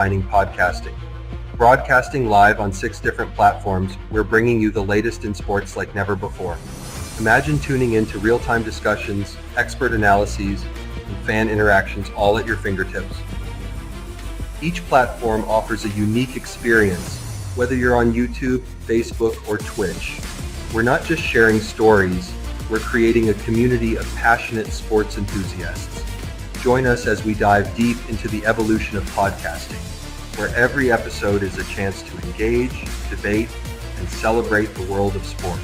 redefining podcasting. Broadcasting live on 6 different platforms, we're bringing you the latest in sports like never before. Imagine tuning in to real-time discussions, expert analyses, and fan interactions all at your fingertips. Each platform offers a unique experience, whether you're on YouTube, Facebook, or Twitch. We're not just sharing stories, we're creating a community of passionate sports enthusiasts. Join us as we dive deep into the evolution of podcasting, where every episode is a chance to engage, debate, and celebrate the world of sports.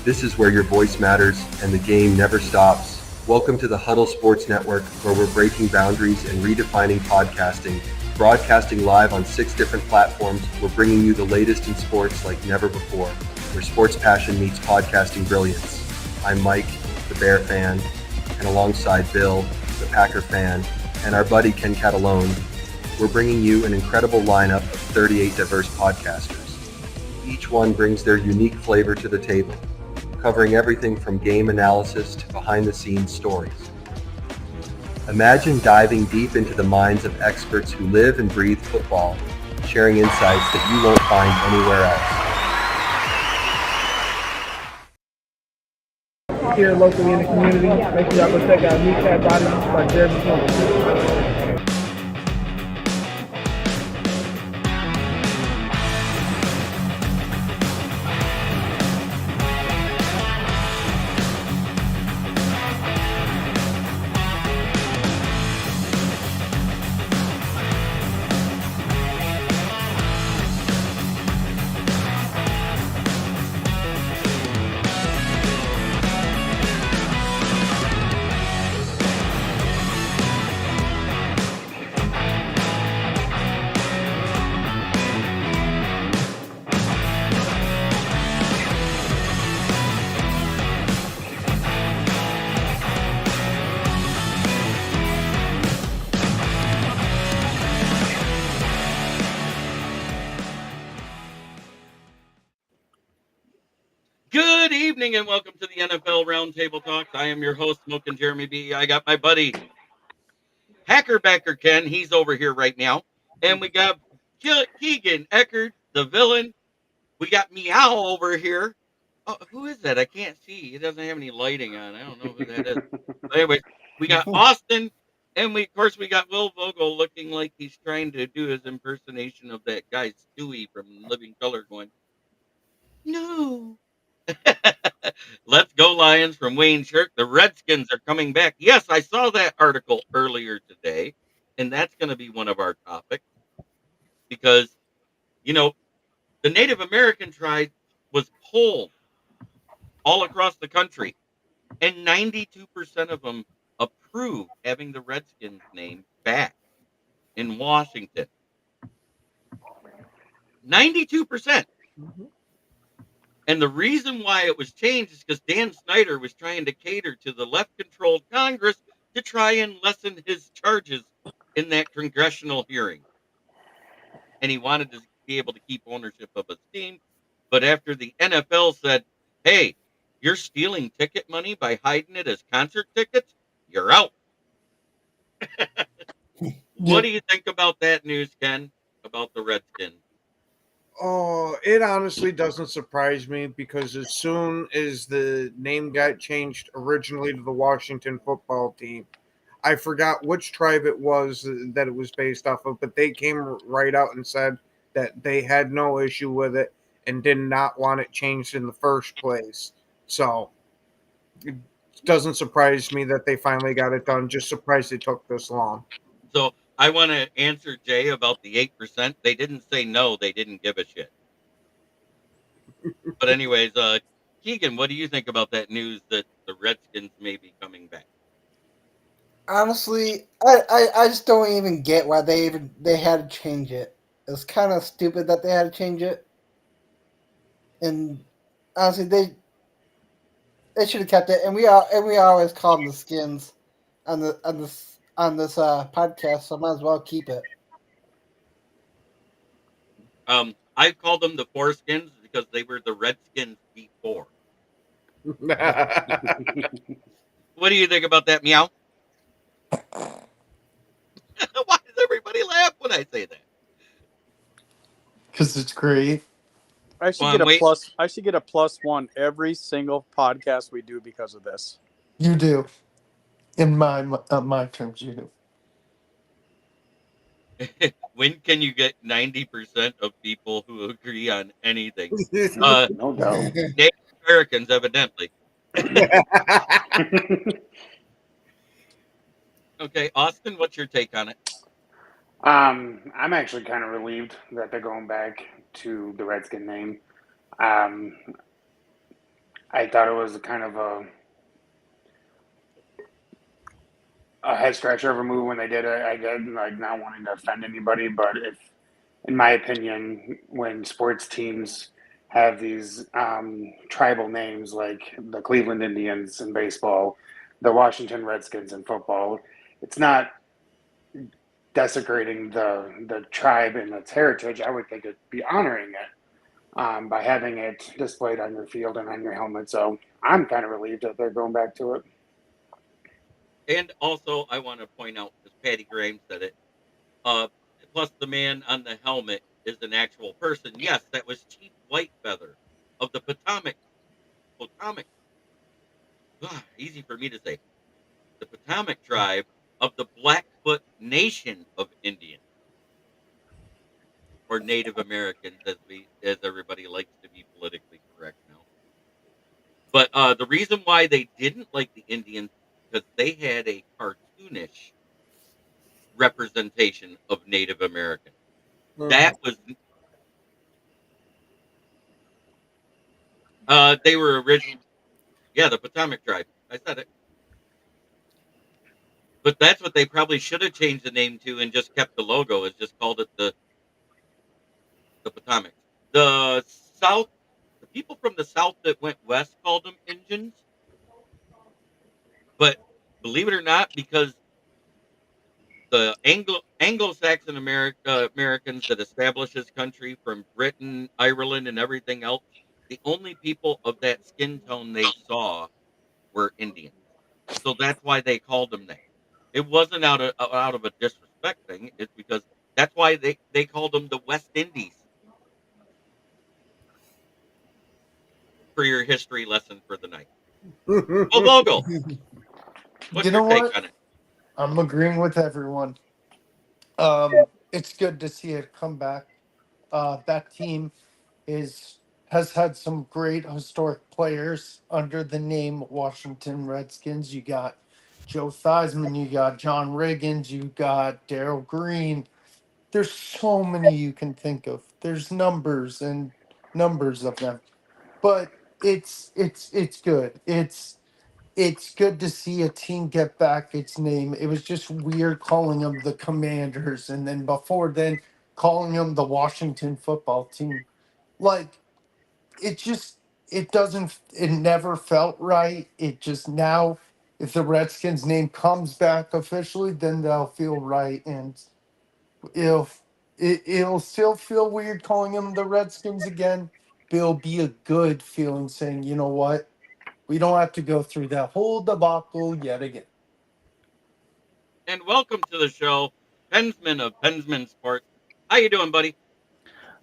This is where your voice matters and the game never stops. Welcome to the Huddle Sports Network, where we're breaking boundaries and redefining podcasting. Broadcasting live on 6 different platforms, we're bringing you the latest in sports like never before, where sports passion meets podcasting brilliance. I'm Mike, the Bear fan, and alongside Bill, the Packer fan, and our buddy Ken Catalone, we're bringing you an incredible lineup of 38 diverse podcasters. Each one brings their unique flavor to the table, covering everything from game analysis to behind-the-scenes stories. Imagine diving deep into the minds of experts who live and breathe football, sharing insights that you won't find anywhere else. Here locally in the community, make sure y'all go check out Kneecap Body by Jeremy Jones. Good evening and welcome to the NFL Roundtable Talks. I am your host, Smokin' Jeremy B. I got my buddy Hackerbacker Ken. He's over here right now. And we got Keegan Eckert, the villain. We got Meow over here. Oh, who is that? I can't see. He doesn't have any lighting on. I don't know who that is. But anyway, we got Austin. And we got Will Vogel looking like he's trying to do his impersonation of that guy Stewie from Living Color going, no. Let's go Lions from Wayne Shirk. The Redskins are coming back. Yes, I saw that article earlier today, and that's going to be one of our topics because, the Native American tribe was polled all across the country, and 92% of them approved having the Redskins name back in Washington. 92%. Mm-hmm. And the reason why it was changed is because Dan Snyder was trying to cater to the left-controlled Congress to try and lessen his charges in that congressional hearing. And he wanted to be able to keep ownership of his team. But after the NFL said, hey, you're stealing ticket money by hiding it as concert tickets, you're out. What do you think about that news, Ken, about the Redskins? Oh, it honestly doesn't surprise me because as soon as the name got changed originally to the Washington football team, I forgot which tribe it was that it was based off of, but they came right out and said that they had no issue with it and did not want it changed in the first place. So it doesn't surprise me that they finally got it done. Just surprised it took this long. So I want to answer Jay about the 8%. They didn't say no. They didn't give a shit. But anyways, Keegan, what do you think about that news that the Redskins may be coming back? Honestly, I just don't even get why they had to change it. It was kind of stupid that they had to change it. And honestly, they should have kept it. And we always call them the Skins on this podcast, so I might as well keep it. I called them the Foreskins because they were the Redskins before. What do you think about that, Meow? Why is everybody laugh when I say that? Because it's great. I should Well, get I'm a waiting. plus. I should get a +1 every single podcast we do because of this. You do. In my terms, you do. When can you get 90% of people who agree on anything? No doubt. Native Americans, evidently. Okay, Austin, what's your take on it? I'm actually kind of relieved that they're going back to the Redskin name. Um, I thought it was kind of a head scratcher of a move when they did it. I did like not wanting to offend anybody, but if, in my opinion, when sports teams have these tribal names like the Cleveland Indians in baseball, the Washington Redskins in football, it's not desecrating the tribe and its heritage. I would think it'd be honoring it by having it displayed on your field and on your helmet. So I'm kind of relieved that they're going back to it. And also, I want to point out, because Patty Graham said it, uh, plus the man on the helmet is an actual person. Yes, that was Chief Whitefeather of the Potomac, easy for me to say, the Potomac tribe of the Blackfoot Nation of Indians, or Native Americans, as everybody likes to be politically correct now. But the reason why they didn't like the Indians because they had a cartoonish representation of Native Americans. That was they were original. Yeah, the Potomac tribe. I said it. But that's what they probably should have changed the name to and just kept the logo. Is just called it the Potomac. The South, the people from the South that went west called them Injuns. But believe it or not, because the Anglo-Saxon Americans that established this country from Britain, Ireland, and everything else, the only people of that skin tone they saw were Indians. So that's why they called them that. It wasn't out of a disrespect thing. It's because that's why they called them the West Indies. For your history lesson for the night. Well, Vogel, what's You your know take what? on it? I'm agreeing with everyone. It's good to see it come back. That team has had some great historic players under the name Washington Redskins. You got Joe Theismann, you got John Riggins, you got Daryl Green. There's so many you can think of. There's numbers and numbers of them. But it's good. It's good to see a team get back its name. It was just weird calling them the Commanders and then before then calling them the Washington football team. Like it just it never felt right. It just now if the Redskins name comes back officially, then they'll feel right and it'll it'll still feel weird calling them the Redskins again. But it'll be a good feeling saying, you know what? We don't have to go through that whole debacle yet again. And welcome to the show, Pensman of Pensman Sports. How you doing, buddy?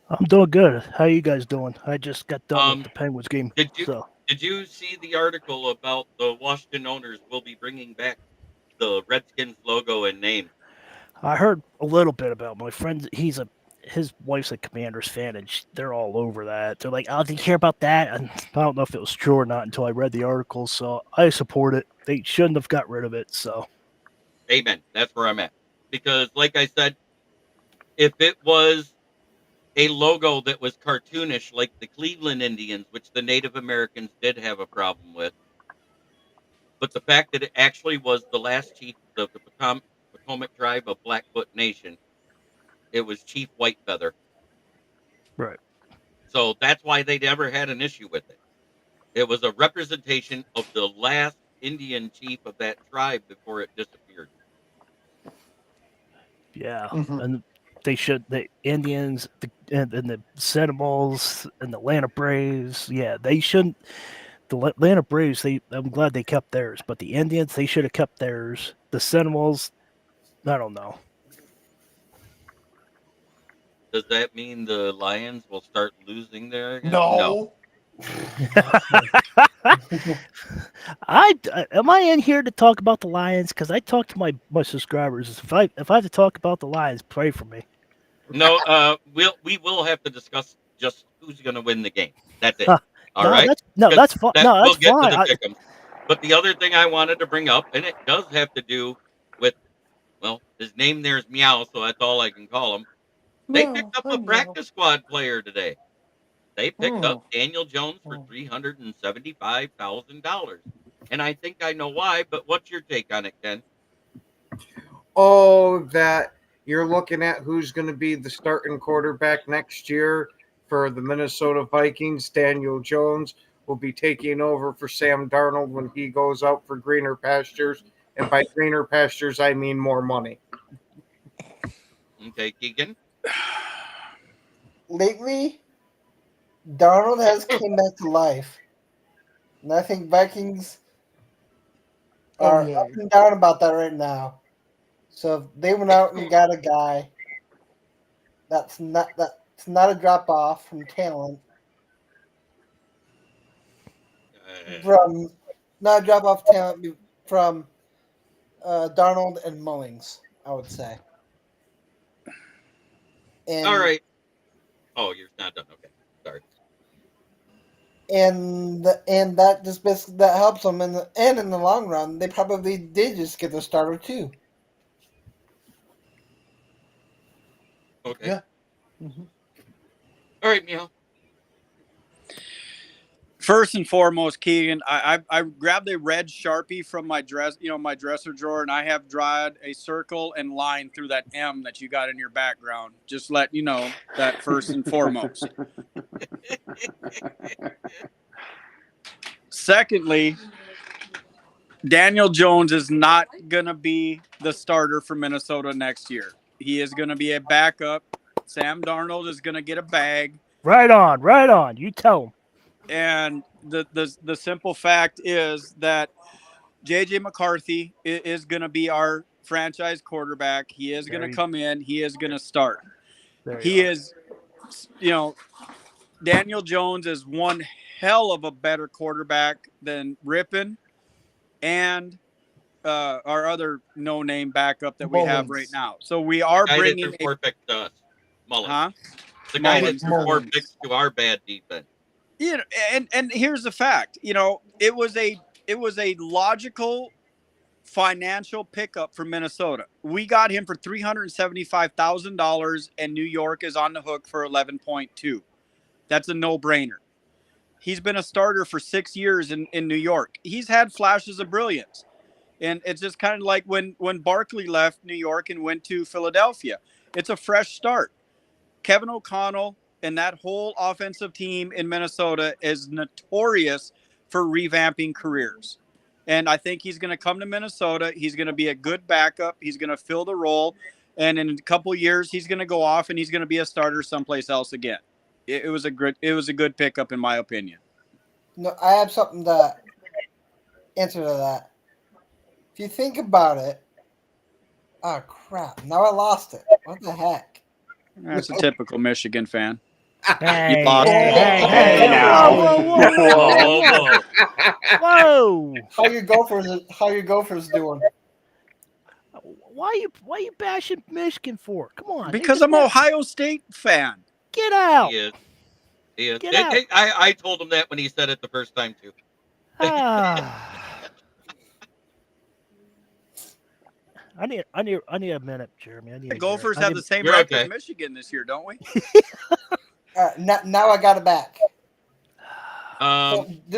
I'm doing good. How you guys doing? I just got done with the Penguins game. Did So you see the article about the Washington owners will be bringing back the Redskins logo and name? I heard a little bit about my friend. His wife's a Commanders fan, and they're all over that. They're like, "Oh, do you care about that?" And I don't know if it was true or not until I read the article. So I support it. They shouldn't have got rid of it. So, Amen. That's where I'm at. Because, like I said, if it was a logo that was cartoonish, like the Cleveland Indians, which the Native Americans did have a problem with, but the fact that it actually was the last chief of the Potomac tribe of Blackfoot Nation, it was Chief Whitefeather. right. So that's why they never had an issue with it. It was a representation of the last Indian chief of that tribe before it disappeared. Yeah, Mhm. and the Indians and the Sentinels and the Atlanta Braves. Yeah, they shouldn't. The Atlanta Braves. I'm glad they kept theirs, but the Indians they should have kept theirs. The Sentinels, I don't know. Does that mean the Lions will start losing there again? No. Am I in here to talk about the Lions? Because I talk to my subscribers. If I have to talk about the Lions, pray for me. No. We will have to discuss just who's going to win the game. That's it. All no, right. that's fine. No, We'll that's get to fine. the pick'ems. But the other thing I wanted to bring up, and it does have to do with, well, his name there is Meow, so that's all I can call him. They No. picked up I a know. practice squad player today. They picked up Oh. Daniel Jones for Oh. $375,000. And I think I know why, but what's your take on it, Ken? Oh, that you're looking at who's going to be the starting quarterback next year for the Minnesota Vikings. Daniel Jones will be taking over for Sam Darnold when he goes out for greener pastures. And by greener pastures, I mean more money. Okay, Keegan? Lately, Darnold has came back to life, and I think Vikings are yeah. up and down about that right now. So if they went out and got a guy that's not a drop off from talent, from not a drop off talent from Darnold and Mullings, I would say. And, All right. Oh, you're not done. Okay. Sorry. and that just basically that helps them, and in the long run, they probably did just get the starter too. Okay. Yeah. Mm-hmm. All right, Meow. First and foremost, Keegan, I grabbed a red Sharpie from my my dresser drawer, and I have drawn a circle and line through that M that you got in your background. Just let you know that first and foremost. Secondly, Daniel Jones is not going to be the starter for Minnesota next year. He is going to be a backup. Sam Darnold is going to get a bag. Right on. You tell him. And the simple fact is that JJ McCarthy is going to be our franchise quarterback. He is going to come in. He is going to start. He is, Daniel Jones is one hell of a better quarterback than Rippon and our other no-name backup that we have right now. So we are bringing four picks to us. Mullins. Huh? The guy Mullins. that threw 4 picks to our bad defense. And here's the fact. It was a logical financial pickup for Minnesota. We got him for $375,000, and New York is on the hook for 11.2. That's a no-brainer. He's been a starter for 6 years in New York. He's had flashes of brilliance. And it's just kind of like when Barkley left New York and went to Philadelphia. It's a fresh start. Kevin O'Connell and that whole offensive team in Minnesota is notorious for revamping careers. And I think he's going to come to Minnesota. He's going to be a good backup. He's going to fill the role. And in a couple years, he's going to go off and he's going to be a starter someplace else again. It was a good pickup, in my opinion. No, I have something to answer to that. If you think about it, oh crap! Now I lost it. What the heck? That's a typical Michigan fan. Hey, You lost it. hey, now. Whoa. How your Gophers doing? Why you bashing Michigan for? Come on. Because I'm an Ohio State fan. Get out. He is. Get out. I told him that when he said it the first time too. I need a minute, Jeremy. The Gophers have the same You're record okay. as Michigan this year, don't we? Now I got it back.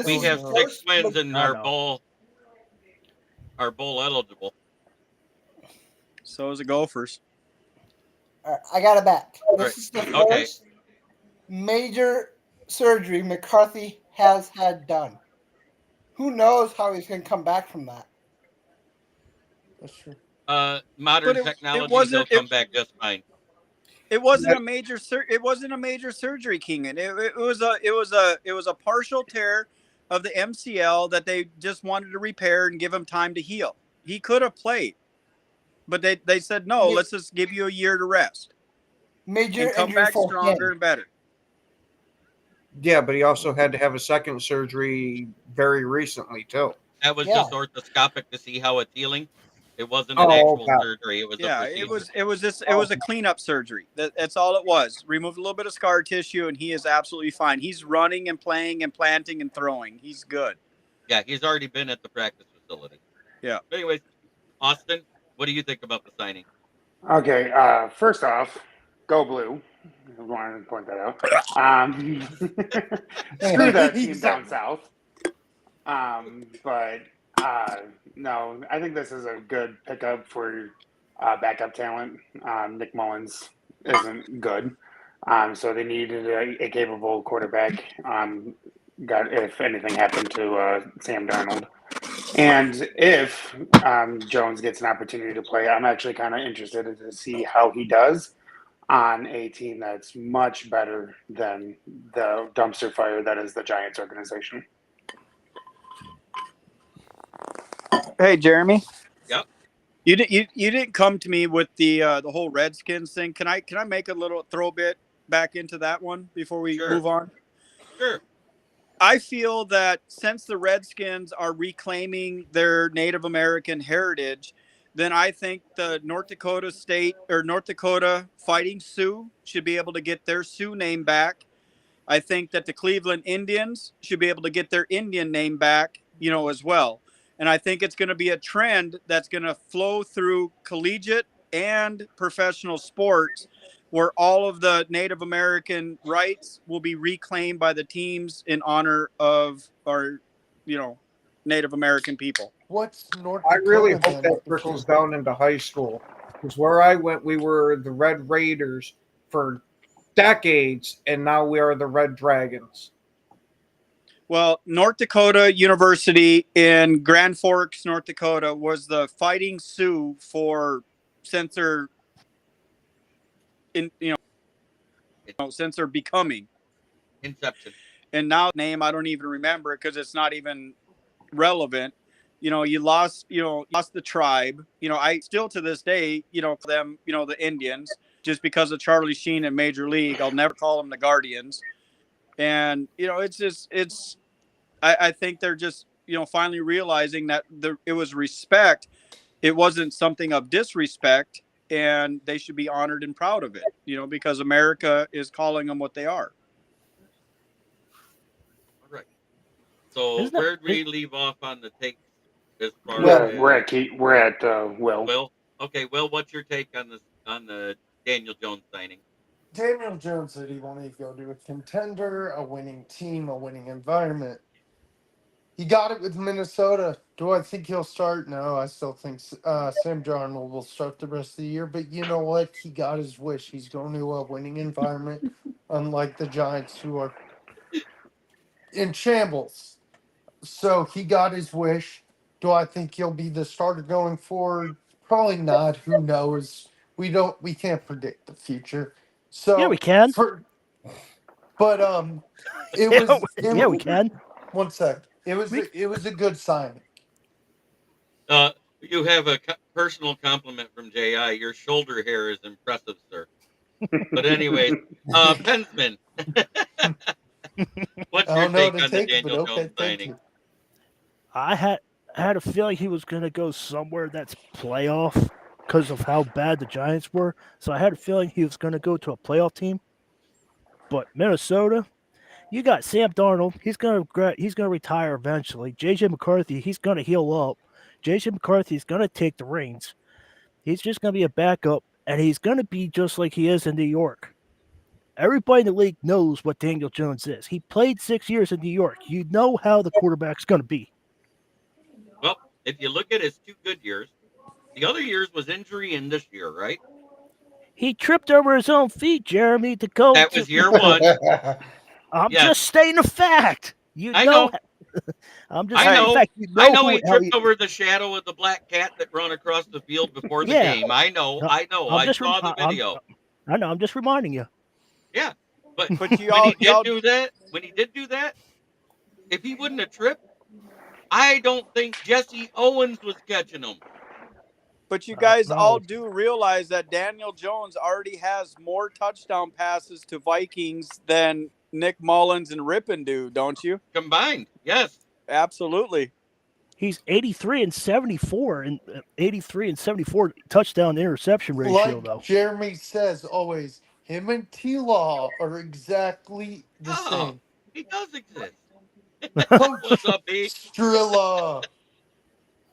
We have 6 wins and I our know. bowl eligible. So is the Gophers. I got it back. This Right. is the Okay. first major surgery McCarthy has had done. Who knows how he's going to come back from that? That's true. Modern But technology, they'll come back just fine. It wasn't a major. It wasn't a major surgery, Keenan. It was a partial tear of the MCL that they just wanted to repair and give him time to heal. He could have played, but they said no. Let's just give you a year to rest. Major and come injury back for stronger him. and better. Yeah, but he also had to have a second surgery very recently too. That was Yeah. just orthoscopic to see how it's healing. It wasn't an Oh, actual okay. surgery. It was a Yeah, procedure. it was a cleanup surgery. That's all it was. Removed a little bit of scar tissue, and he is absolutely fine. He's running and playing and planting and throwing. He's good. Yeah, he's already been at the practice facility. Yeah. But anyways, Austin, what do you think about the signing? Okay, first off, go blue. I wanted to point that out. Screw that team down south. But no, I think this is a good pickup for backup talent. Nick Mullins isn't good, so they needed a capable quarterback. Got if anything happened to Sam Darnold, and if Jones gets an opportunity to play, I'm actually kind of interested to see how he does on a team that's much better than the dumpster fire that is the Giants organization. Hey, Jeremy. Yep. You didn't come to me with the whole Redskins thing. Can I make a little throw bit back into that one before we Sure. move on? Sure. I feel that since the Redskins are reclaiming their Native American heritage, then I think the North Dakota State or North Dakota Fighting Sioux should be able to get their Sioux name back. I think that the Cleveland Indians should be able to get their Indian name back, as well. And I think it's going to be a trend that's going to flow through collegiate and professional sports where all of the Native American rights will be reclaimed by the teams in honor of our, Native American people. What's North I Dakota? really hope then, that if you- trickles down into high school. Because where I went, we were the Red Raiders for decades, and now we are the Red Dragons. Well, North Dakota University in Grand Forks, North Dakota, was the Fighting Sioux for since they're since they're becoming. Inception. And now name I don't even remember it because it's not even relevant. You lost the tribe. I still to this day, them, the Indians, just because of Charlie Sheen in Major League. I'll never call them the Guardians. And I think they're just finally realizing that it was respect. It wasn't something of disrespect, and they should be honored and proud of it. Because America is calling them what they are. All right. So Isn't that- where'd we leave off on the takes as far Yeah, as we're at Will. Will? Okay, Will, what's your take on the Daniel Jones signing? Daniel Jones said he wanted to go to a contender, a winning team, a winning environment. He got it with Minnesota. Do I think he'll start? No, I still think Sam Darnold will start the rest of the year. But you know what? He got his wish. He's going to a winning environment, unlike the Giants, who are in shambles. So he got his wish. Do I think he'll be the starter going forward? Probably not. Who knows? We can't predict the future. So Yeah, we can. It we can. One sec. It was a good signing. You have a personal compliment from J.I. Your shoulder hair is impressive, sir. But anyways, Pensman. What's your take on the Daniel Jones signing? I had a feeling he was going to go somewhere that's playoff because of how bad the Giants were. So I had a feeling he was going to go to a playoff team. But Minnesota, you got Sam Darnold. He's going to retire eventually. JJ McCarthy, he's going to heal up. JJ McCarthy's going to take the reins. He's just going to be a backup, and he's going to be just like he is in New York. Everybody in the league knows what Daniel Jones is. He played 6 years in New York. You know how the quarterback's going to be. Well, if you look at his 2 good years, the other years was injury and this year, right? He tripped over his own feet, Jeremy, to go. That was year 1. I'm just stating a fact. I know. I'm just saying a fact. I know he tripped over the shadow of the black cat that ran across the field before the game. I know. I saw the video. I know. I'm just reminding you. Yeah, but when he did do that, if he wouldn't have tripped, I don't think Jesse Owens was catching him. But you guys No. all do realize that Daniel Jones already has more touchdown passes to Vikings than Nick Mullins and Rippon do, don't you? Combined, yes. Absolutely. He's 83 and 74 and 83 and 74 touchdown to interception ratio Like though. Jeremy says always, him and T-Law are exactly the Oh, same. he does exist. Coach What's up, B? Strilla.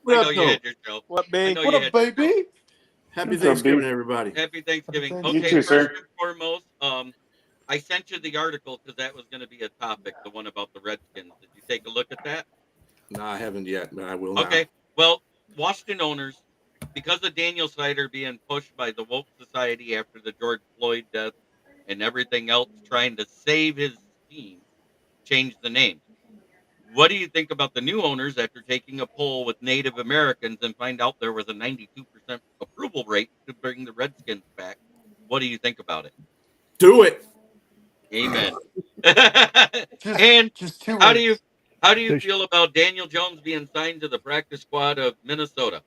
I know you had your show. What, I B? know What you up, had your show. baby? Happy What's up, Thanksgiving, B? everybody. Happy Thanksgiving. Happy Okay, You too, first sir. and foremost, I sent you the article because that was going to be a topic, the one about the Redskins. Did you take a look at that? No, I haven't yet, but I will now. Okay. Well, Washington owners, because of Daniel Snyder being pushed by the woke society after the George Floyd death and everything else, trying to save his team, changed the name. What do you think about the new owners after taking a poll with Native Americans and find out there was a 92% approval rate to bring the Redskins back? What do you think about it? Do it. Amen. Just, And just two how do words. you feel about Daniel Jones being signed to the practice squad of Minnesota?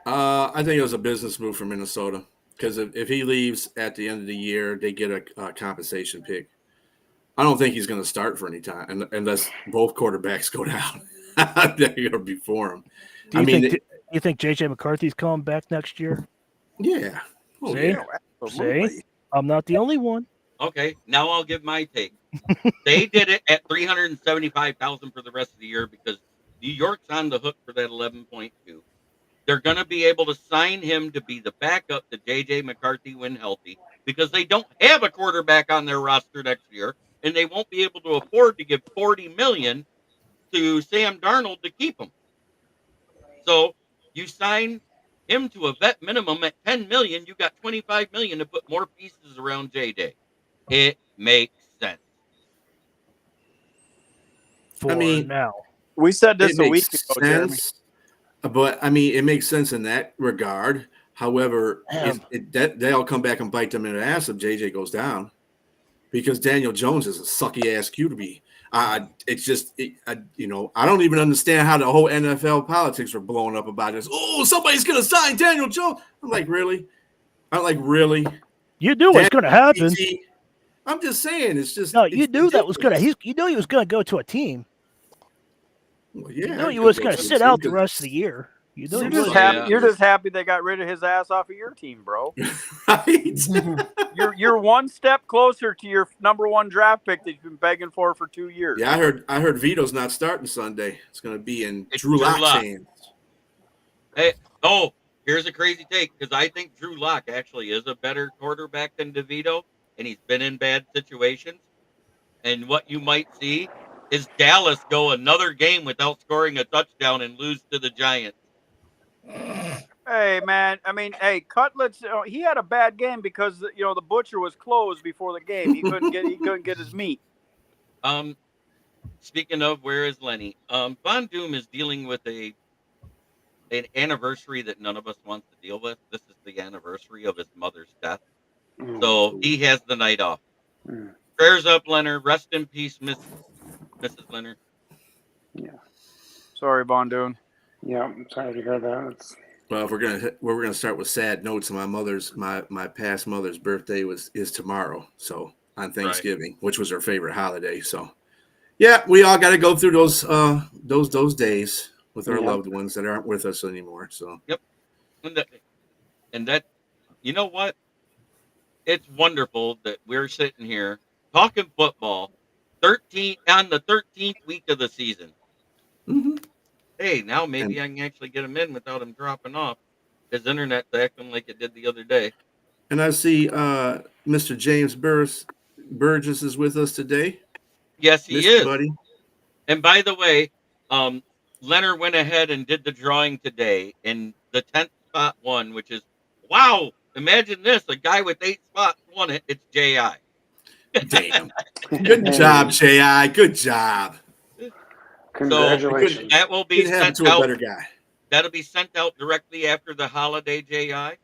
I think it was a business move for Minnesota because if he leaves at the end of the year, they get a compensation pick. I don't think he's going to start for any time unless both quarterbacks go down. They're going to be for him. Do you think JJ McCarthy's coming back next year? Yeah. Oh, See? yeah. See? I'm not the only one. Okay, now I'll give my take. They did it at $375,000 for the rest of the year because New York's on the hook for that 11.2. They're going to be able to sign him to be the backup to JJ McCarthy when healthy because they don't have a quarterback on their roster next year, and they won't be able to afford to give $40 million to Sam Darnold to keep him. So you sign him to a vet minimum at $10 million. You got $25 million to put more pieces around JJ. It makes sense. For now. We said this It a week makes ago, Jeremy. sense, but I mean, it makes sense in that regard. However, they'll come back and bite them in the ass if JJ goes down because Daniel Jones is a sucky ass QB. It's just, I don't even understand how the whole NFL politics are blowing up about this. Oh, somebody's going to sign Daniel Jones. I'm like, really? You knew it was going to happen. I'm just saying, it's just. No, you knew that was going to. You knew he was going to go to a team. Well, yeah, you knew he was going to sit out the rest of the year. You knew You're he just was. happy. You're just happy they got rid of his ass off of your team, bro. Right? You're one step closer to your number one draft pick that you've been begging for 2 years. Yeah, I heard Vito's not starting Sunday. It's going to be in Drew Drew Lock's Lock. hands. Hey, here's a crazy take because I think Drew Lock actually is a better quarterback than DeVito, and he's been in bad situations. And what you might see is Dallas go another game without scoring a touchdown and lose to the Giants. Hey, man. I mean, Cutlets. He had a bad game because the butcher was closed before the game. He couldn't get his meat. Speaking of, where is Lenny? Von Doom is dealing with an anniversary that none of us wants to deal with. This is the anniversary of his mother's death. So he has the night off. Prayers up, Leonard. Rest in peace, Mrs. Leonard. Yeah. Sorry, Von Doom. Yeah, I'm sorry to hear that. Well, if we're gonna start with sad notes, my past mother's birthday is tomorrow, so on Thanksgiving, which was her favorite holiday. So, yeah, we all got to go through those days with our loved ones that aren't with us anymore. So, yep, and that, you know what? It's wonderful that we're sitting here talking football, on the 13th week of the season. Mm-hmm. Hey, now maybe I can actually get him in without him dropping off. His internet's acting like it did the other day. And I see Mr. James Burgess is with us today. Yes, he is, buddy. And by the way, Leonard went ahead and did the drawing today, and the 10th spot won, which is, wow, imagine this, a guy with 8 spots won it. It's J.I. Damn. Good job, J.I. Good job. Congratulations. So that will be sent to a out. Better guy. That'll be sent out directly after the holiday, J.I.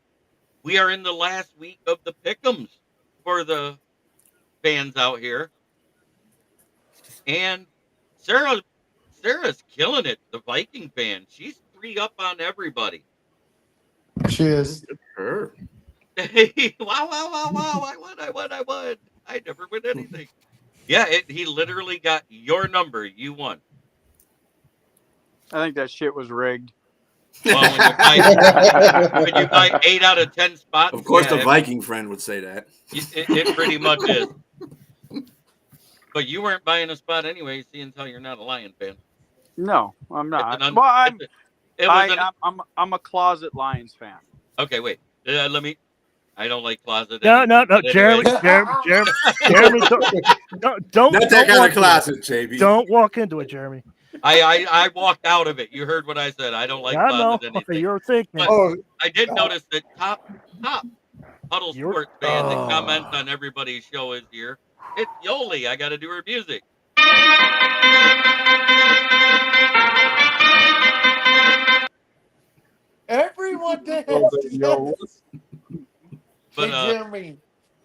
We are in the last week of the pick'ems for the fans out here. And Sarah's killing it, the Viking fan. She's 3 up on everybody. She is. Her. Wow! I won. I never win anything. Yeah, he literally got your number. You won. I think that shit was rigged. Well, when you buy 8 out of 10 spots, Of course, yeah, the Viking friend would say that. it pretty much is. But you weren't buying a spot anyway, seeing how you're not a Lion fan. No, I'm not. It's an Well, I'm it was an, I'm a closet Lions fan. okay. Wait, let me. I don't like closet. No, anything, but Jeremy, anyway. Jeremy, don't Not that kind walk of closet, JB. Don't walk into it, Jeremy. I walked out of it. You heard what I said. I don't like I know closet anything. you're thinking. But Oh, I did notice that top Huddle You're- Sports fan that comments on everybody's show is here. It's Yoli. I got to do her music. Everyone dance. yo. Yes. But Hey, Jeremy,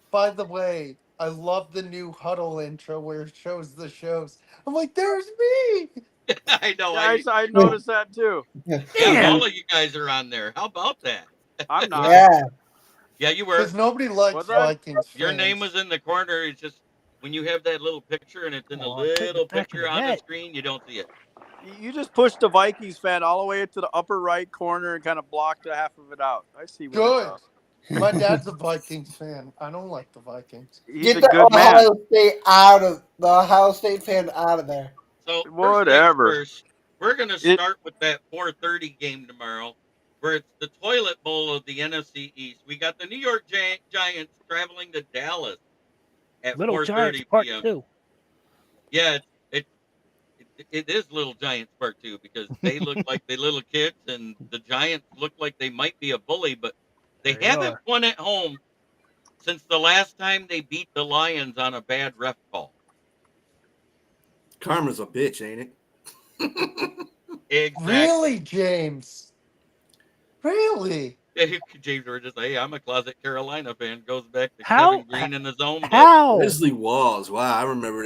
by the way, I love the new Huddle intro where it shows the shows. I'm like, there's me. I know. I noticed that too. Yeah, all of you guys are on there. How about that? I'm not. Yeah. Yeah, you were. Because nobody likes Was I? Vikings fans. Your name was in the corner. It's just when you have that little picture and it's in a Oh, take little it back in picture the on the net. screen, you don't see it. You just pushed the Vikings fan all the way to the upper right corner and kind of blocked half of it out. I see what Good. it does. My dad's a Vikings fan. I don't like the Vikings. He's Get a the good man. Ohio State fan out of there. So Whatever. First, we're going to start with that 4:30 game tomorrow, where it's the toilet bowl of the NFC East. We got the New York Giants traveling to Dallas at Little Giants 4:30 Part p.m. 2. Yeah, it is Little Giants Part 2 because they look like they little kids, and the Giants look like they might be a bully, but they They haven't are. won at home since the last time they beat the Lions on a bad ref call. Karma's a bitch, ain't it? Exactly. Really, James? Really? James were just hey, I'm a closet Carolina fan. Goes back to How- Kevin Green in his own day. How? Leslie Walls. Wow, I remember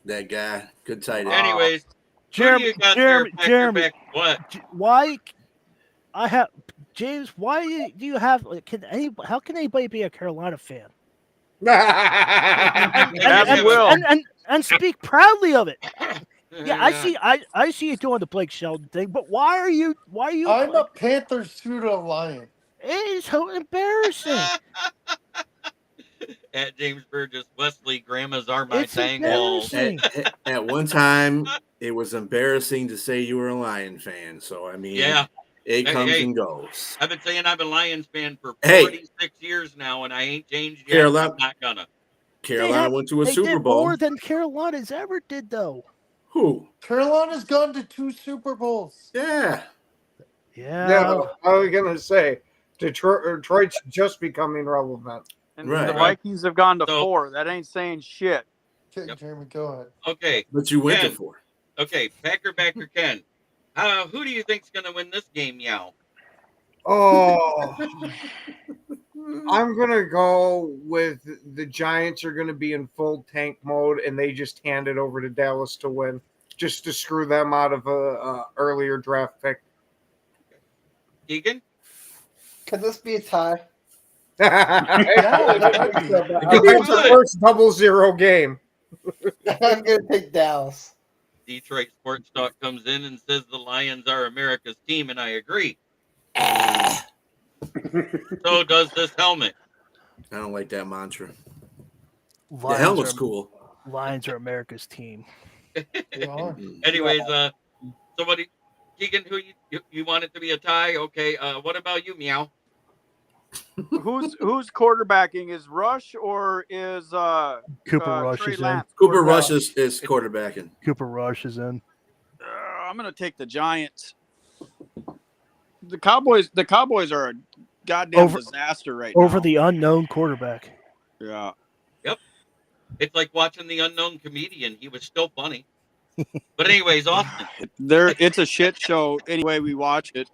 that guy. Good tight end. Anyways, who do Jeremy, you got there, Jeremy, Packer Jeremy, back? What? why? I have James. Why do you have? How can anybody be a Carolina fan As will. and speak proudly of it? Yeah, I see you doing the Blake Shelton thing, but why are you? I'm a Panther pseudo lion. It's so embarrassing. At James Burgess, Wesley, grandmas are my It's dang walls. embarrassing. At one time, it was embarrassing to say you were a Lion fan. So, I mean, Yeah, it comes hey. and goes. I've been saying I'm a Lions fan for Hey. 46 years now, and I ain't changed yet. Carolina- I'm not gonna. Carolina went to a They Super did Bowl. more than Carolina's ever did, though. Who? Carolina's gone to 2 Super Bowls. Yeah. Yeah. I was gonna say Detroit's just becoming relevant. And Right. the Vikings have gone to So- 4. That ain't saying shit. Okay, Yep. Jeremy, go ahead. Okay, But you went Ken. to 4. okay, Packer backer Ken. Who do you think's gonna win this game, Yow? Oh, I'm gonna go with the Giants are gonna be in full tank mode, and they just hand it over to Dallas to win, just to screw them out of a earlier draft pick. Keegan? Could this be a tie? It's the first 0-0 game. I'm gonna take Dallas. Detroit Sports Talk comes in and says the Lions are America's team, and I agree. So does this helmet. I don't like that mantra. The Lions helmet's are, cool. Lions are America's team. They are. Anyways, somebody, Keegan, who you want it to be a tie? Okay. What about you, Meow? Who's quarterbacking? Is Rush or is Cooper Rush Trey is in. Lance? Cooper quarterback? Rush is quarterbacking. Cooper Rush is in. I'm gonna take the Giants. The Cowboys are a goddamn disaster right now. Over the unknown quarterback. Yeah. It's like watching the unknown comedian. He was still funny. But anyways, Austin. It's a shit show anyway we watch it.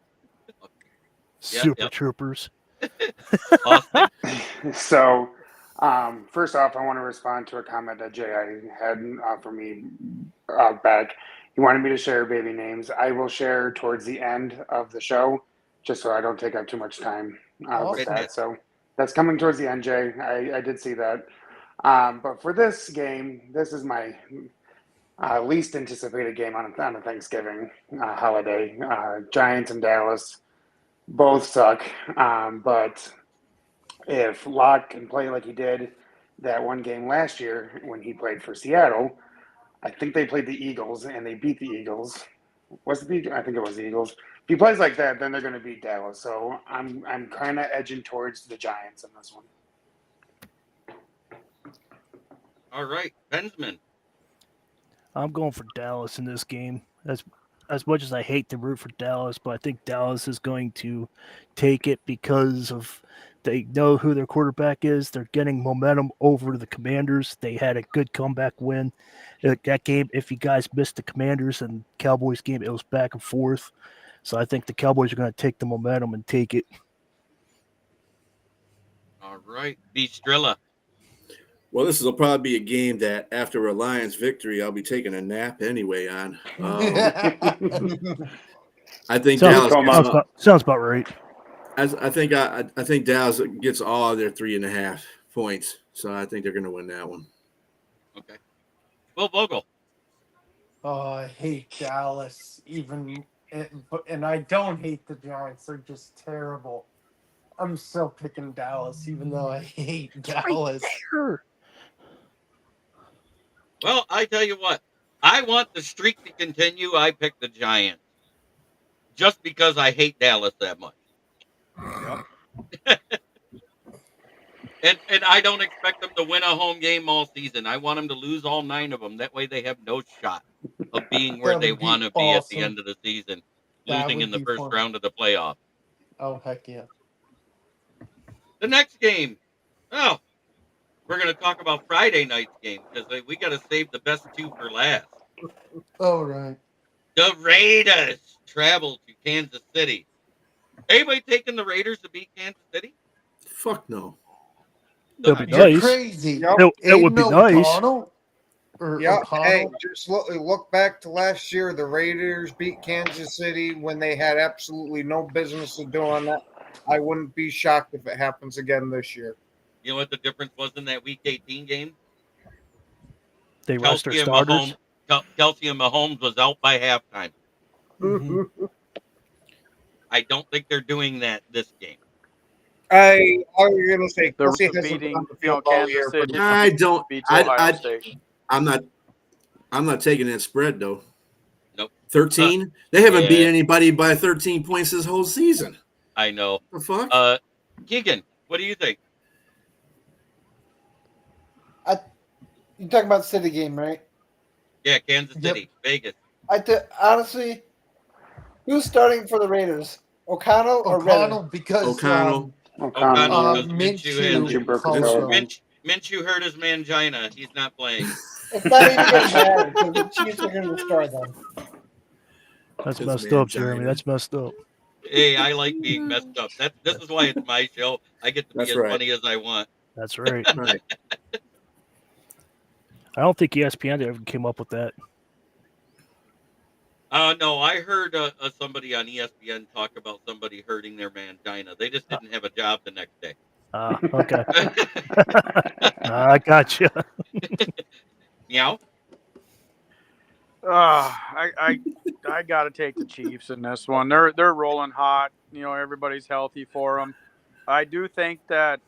Super Troopers. Austin. So, first off, I want to respond to a comment that Jay had for me back. he wanted me to share baby names. I will share towards the end of the show, just so I don't take up too much time with Awesome. that. So that's coming towards the end, Jay. I did see that. But for this game, this is my least anticipated game on a Thanksgiving holiday. Giants and Dallas both suck. But if Locke can play like he did that one game last year when he played for Seattle, I think they played the Eagles and they beat the Eagles. Was it the? I think it was the Eagles. If he plays like that, then they're going to beat Dallas. So I'm kind of edging towards the Giants in this one. All right, Bensman. I'm going for Dallas in this game. As much as I hate to root for Dallas, but I think Dallas is going to take it because of they know who their quarterback is. They're getting momentum over the Commanders. They had a good comeback win. That game, if you guys missed the Commanders and Cowboys game, it was back and forth. So I think the Cowboys are going to take the momentum and take it. All right, Strilla. Well, this will probably be a game that after a Lions victory, I'll be taking a nap anyway on. I think Dallas sounds about right. I think Dallas gets all of their 3.5 points, so I think they're going to win that one. Okay. Will Vogel. Oh, I hate Dallas, and I don't hate the Giants. They're just terrible. I'm still picking Dallas, even though I hate Dallas. Sure. Well, I tell you what, I want the streak to continue. I pick the Giants just because I hate Dallas that much. Yep. And I don't expect them to win a home game all season. I want them to lose all 9 of them. That way they have no shot of being where they want to be at the end of the season, losing in the first round of the playoff. Oh, heck yeah. The next game, we're going to talk about Friday night's game because we got to save the best 2 for last. Oh, right. The Raiders travel to Kansas City. Anybody taking the Raiders to beat Kansas City? Fuck no. It'll be You're nice. crazy. Yep. It would be nice. Yeah, hey, just look back to last year. The Raiders beat Kansas City when they had absolutely no business of doing that. I wouldn't be shocked if it happens again this year. You know what the difference was in that Week 18 game? They rest their starters. Kelsey and Mahomes was out by halftime. Mm-hmm. I don't think they're doing that this game. I was going to say Kelsey hasn't beating, been on the field all year. I don't. Beats Ohio State. I'm not taking that spread though. Nope. 13. They haven't beat anybody by 13 points this whole season. I know. The fuck? Keegan, what do you think? You're talking about City game, right? Yeah, Kansas City, Vegas. Honestly, who's starting for the Raiders? O'Connell or O'Connell Reddick? Because O'Connell. Minshew hurt his mangina. He's not playing. It's not even going to matter because the Chiefs are going to start them. That's messed up, Jeremy. That's messed up. Hey, I like being messed up. This is why it's my show. I get to be as funny as I want. That's right. Right. I don't think ESPN ever came up with that. No, I heard somebody on ESPN talk about somebody hurting their mangina. They just didn't have a job the next day. Okay. I got you. Meow. I got to take the Chiefs in this one. They're rolling hot. You know, everybody's healthy for them. I do think that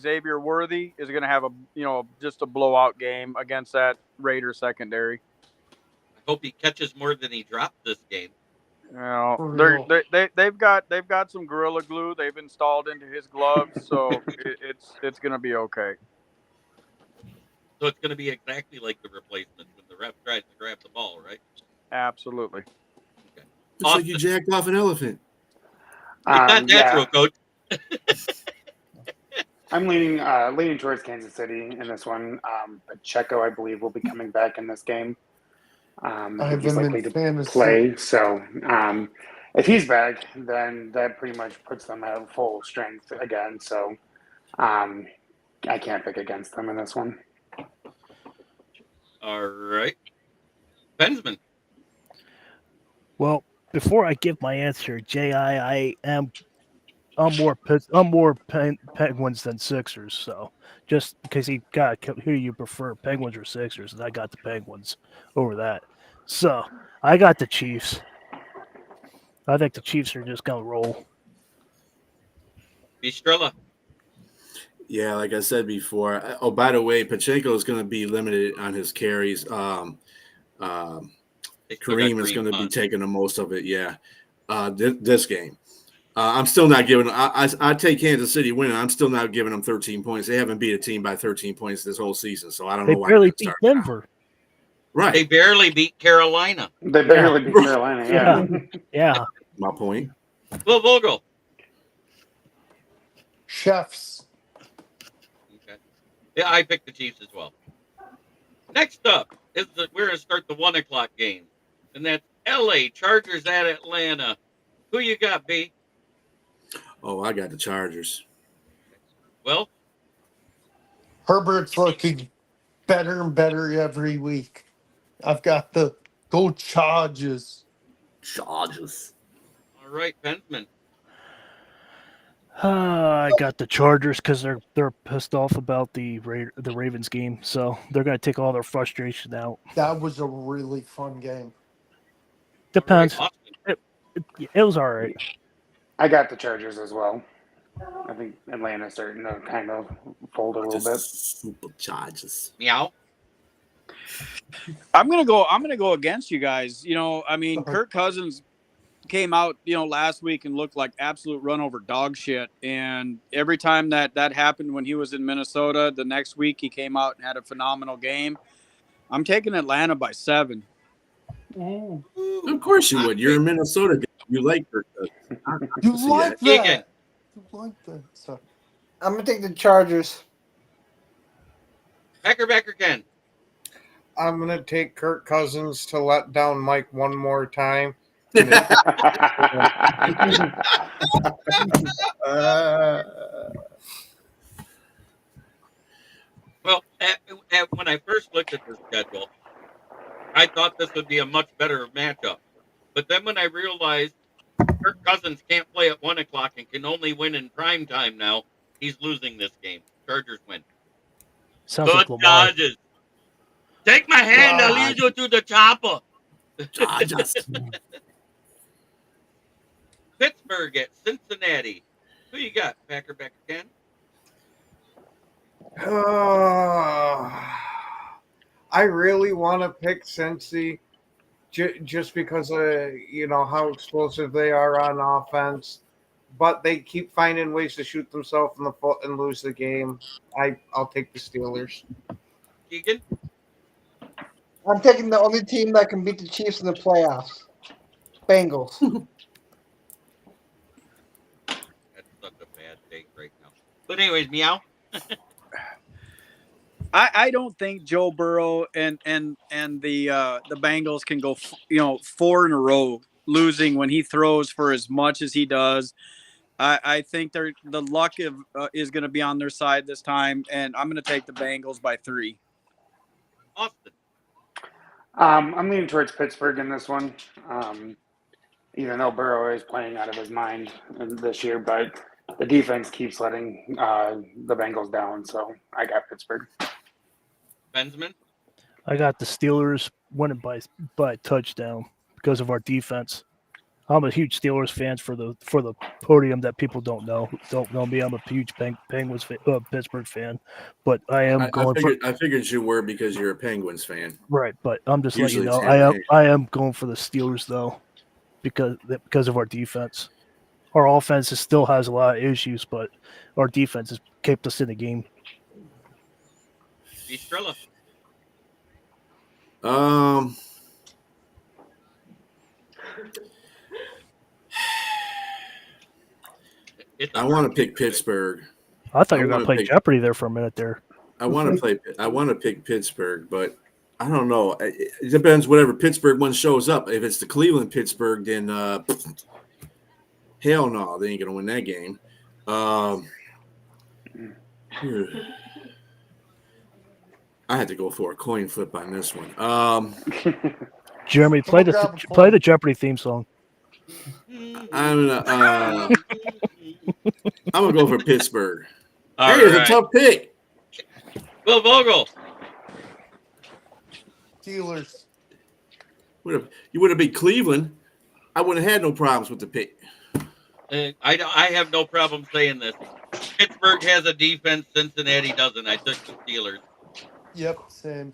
Xavier Worthy is going to have just a blowout game against that Raiders secondary. I hope he catches more than he dropped this game. You know, they've got some Gorilla Glue they've installed into his gloves, so it's going to be okay. So it's going to be exactly like the replacement when the ref tries to grab the ball, right? Absolutely. Okay. It's like you jacked off an elephant. It's not natural, Coach. I'm leaning towards Kansas City in this one. Pacheco, I believe, will be coming back in this game. I think he's likely to play. So if he's back, then that pretty much puts them at full strength again. So I can't pick against them in this one. All right. Bensman. Well, before I give my answer, I'm more Penguins than Sixers. So just because he got who you prefer, Penguins or Sixers, and I got the Penguins over that. So I got the Chiefs. I think the Chiefs are just gonna roll. Bistrella. Yeah, like I said before. Oh, by the way, Pacheco is going to be limited on his carries. They still got Kareem is Kareem going to be Hunt. taking the most of it. Yeah, this game. I'm still not giving. I take Kansas City winning. I'm still not giving them 13 points. They haven't beat a team by 13 points this whole season, so I don't They know why barely they're beat starting now. Denver. They Right, barely beat Carolina. They barely beat Carolina. Yeah. Yeah. my point. Will Vogel. Chefs. Okay. Yeah, I picked the Chiefs as well. Next up is we're gonna start the 1:00 game, and that's L.A. Chargers at Atlanta. Who you got, B? Oh, I got the Chargers. Well, Herbert's looking better and better every week. I've got the Go Chargers. Chargers. all right, Bensman. I got the Chargers because they're pissed off about the Ravens game, so they're gonna take all their frustration out. That was a really fun game. Depends. All right, Austin. It was all right. I got the Chargers as well. I think Atlanta's starting to kind of fold a little bit. Super Chargers. Meow. I'm gonna go against you guys. I mean, Kirk Cousins came out, last week and looked like absolute run over dog shit. And every time that happened when he was in Minnesota, the next week he came out and had a phenomenal game. I'm taking Atlanta by 7. Ooh. Of course you would. You're a Minnesota guy. You like Kirk Cousins. You like Egan. that? You like that? So, I'm gonna take the Chargers. Backer Ken. I'm gonna take Kirk Cousins to let down Mike one more time. Well, when I first looked at the schedule, I thought this would be a much better matchup. But then when I realized Kirk Cousins can't play at 1:00 and can only win in prime time now, he's losing this game. Chargers win. Sounds Good like Lamar. Chargers. Take my hand, I'll lead you to the chopper. Chargers. Pittsburgh at Cincinnati. Who you got, Backer Ken? I really want to pick Cincy just because of how explosive they are on offense, but they keep finding ways to shoot themselves in the foot and lose the game. I'll take the Steelers. Keegan? I'm taking the only team that can beat the Chiefs in the playoffs. Bengals. That's such a bad take right now. But anyways, meow. I don't think Joe Burrow and the Bengals can go 4 in a row losing when he throws for as much as he does. I think the luck is going to be on their side this time, and I'm going to take the Bengals by 3. Austin. I'm leaning towards Pittsburgh in this one. Even though Burrow is playing out of his mind this year, but the defense keeps letting the Bengals down, so I got Pittsburgh. Benjamin? I got the Steelers winning by a touchdown because of our defense. I'm a huge Steelers fan for the podium that people don't know me. I'm a huge Penguins Pittsburgh fan, but I figured you were because you're a Penguins fan. Right, but I'm just letting you know Usually I am going for the Steelers though because of our defense. Our offense still has a lot of issues, but our defense has kept us in the game. Bistrella. I want to pick Pittsburgh. I thought you were going to play Jeopardy there for a minute there. I want to pick Pittsburgh, but I don't know. It depends whatever Pittsburgh one shows up. If it's the Cleveland Pittsburgh, then hell no, they ain't going to win that game. I had to go for a coin flip on this one. Jeremy, play the Jeopardy theme song. I'm gonna go for Pittsburgh. All Hey, it's a right. tough pick. Will Vogel. Steelers. You would have beat Cleveland. I wouldn't have had no problems with the pick. I have no problem saying this. Pittsburgh has a defense. Cincinnati doesn't. I took the Steelers. Yep, same.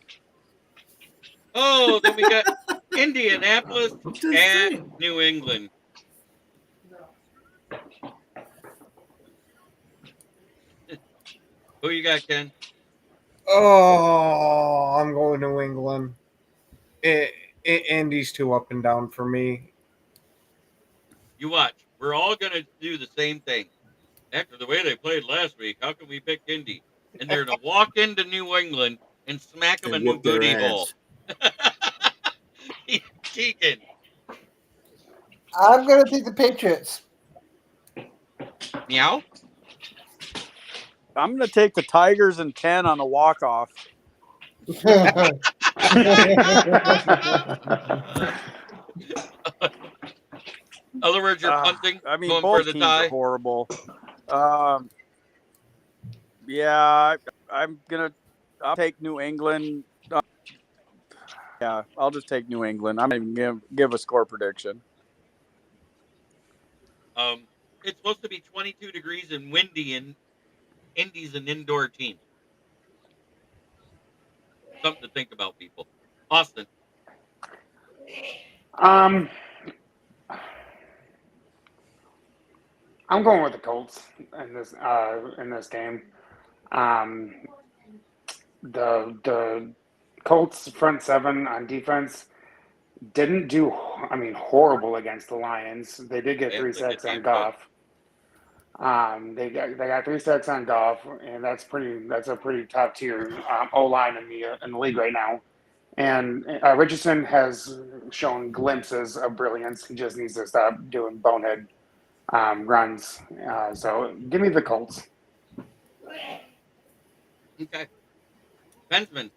Oh, then we got Indianapolis I'm just at saying. New England. Who you got, Ken? Oh, I'm going New England. Indy's too up and down for me. You watch. We're all going to do the same thing. After the way they played last week, how can we pick Indy? And they're going to walk into New England and smack them a And new whoop their booty hole. ass. Keegan. I'm gonna take the Patriots. Meow? I'm going to take the Tigers and 10 on a walk-off. Other words, you're punting. I mean, going both for the teams tie. are horrible. Yeah, I'll take New England. Yeah, I'll just take New England. I'm not even going to give a score prediction. It's supposed to be 22 degrees and windy, and Indy's an indoor team. Something to think about, people. Austin. I'm going with the Colts in this game. The Colts front seven on defense didn't do, horrible against the Lions. They did get 3 sacks on Goff. They got 3 sacks on Goff, and that's a pretty top tier O line in the league right now. And Richardson has shown glimpses of brilliance. He just needs to stop doing bonehead runs. So give me the Colts. Okay. Benjamin.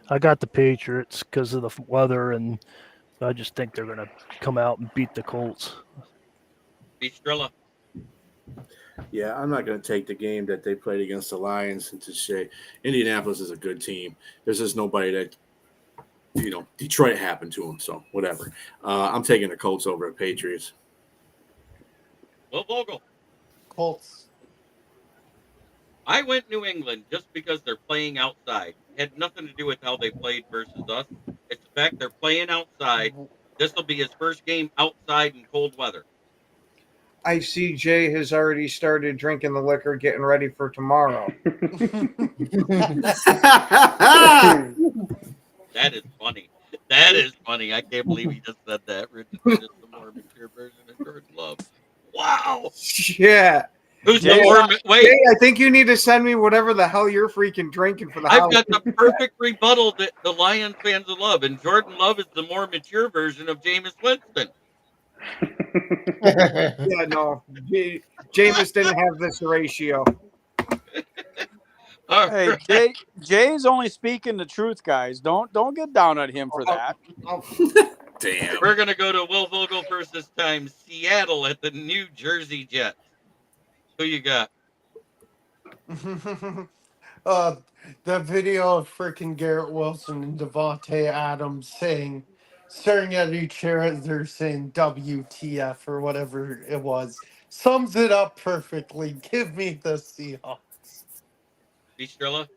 I got the Patriots because of the weather, and I just think they're going to come out and beat the Colts. Bistrilla. Yeah, I'm not going to take the game that they played against the Lions and to say Indianapolis is a good team. There's just nobody that, Detroit happened to them, so whatever. I'm taking the Colts over the Patriots. Will Vogel. Colts. I went New England just because they're playing outside. It had nothing to do with how they played versus us. It's the fact they're playing outside. This will be his first game outside in cold weather. I see Jay has already started drinking the liquor, getting ready for tomorrow. That is funny. That is funny. I can't believe he just said that. Richardson is the more mature version of Jordan Love. Wow. Yeah. Who's Jay, the more? Wait. Jay, I think you need to send me whatever the hell you're freaking drinking for the I've house. got the perfect rebuttal that the Lions fans will love. And Jordan Love is the more mature version of Jameis Winston. Yeah, no. Jameis didn't have this ratio. All Hey, right. Jay's only speaking the truth, guys. Don't get down on him for that. Damn. We're going to go to Will Vogel first this time. Seattle at the New Jersey Jets. Who you got? The video of freaking Garrett Wilson and Devontae Adams staring at each other saying WTF or whatever it was, sums it up perfectly. Give me the Seahawks. Bistrilla?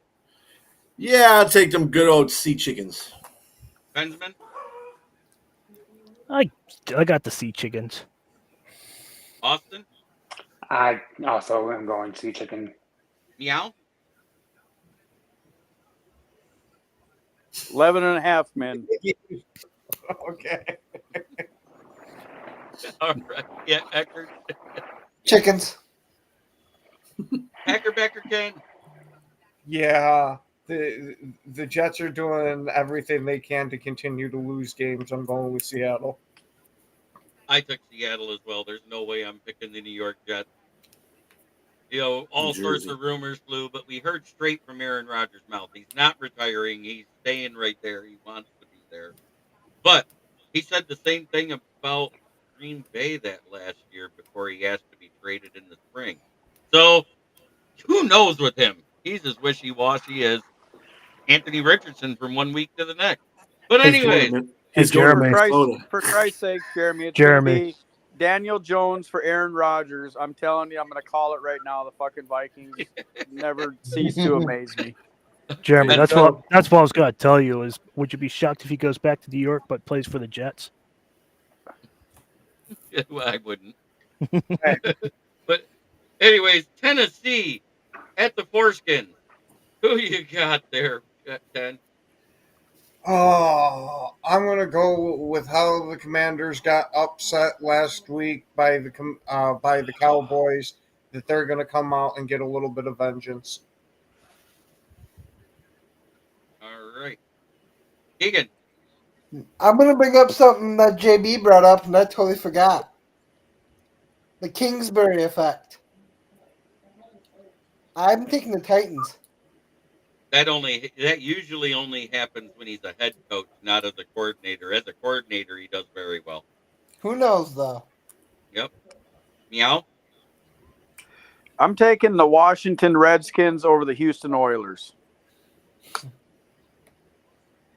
Yeah, I'll take them good old sea chickens. Benjamin? I got the Sea Chickens. Austin? I also am going sea chicken. Meow? 11.5, man. Okay. All right. Yeah, Eckert. Chickens. Becker Ken. Yeah. The Jets are doing everything they can to continue to lose games. I'm going with Seattle. I took Seattle as well. There's no way I'm picking the New York Jets. All sorts of rumors flew, but we heard straight from Aaron Rodgers' mouth. He's not retiring. He's staying right there. He wants to be there. But He said the same thing about Green Bay that last year before he asked to be traded in the spring. So who knows with him? He's as wishy-washy as Anthony Richardson from one week to the next. But Hey, anyways, He's going to Jeremy. Minnesota. For Christ's sakes, Jeremy, it's Jeremy. going to be Daniel Jones for Aaron Rodgers. I'm telling you, I'm going to call it right now. The fucking Vikings never cease to amaze me. Jeremy, And that's what I was going to tell you. Is would you be shocked if he goes back to New York but plays for the Jets? I wouldn't. But anyways, Tennessee at the Foreskins. Who you got there, Ken? I'm going to go with how the Commanders got upset last week by the Cowboys. That they're going to come out and get a little bit of vengeance. All right. Keegan. I'm going to bring up something that JB brought up, and I totally forgot. The Kingsbury effect. I'm taking the Titans. That usually only happens when he's a head coach, not as a coordinator. As a coordinator, he does very well. Who knows, though? Yep. Meow. I'm taking the Washington Redskins over the Houston Oilers.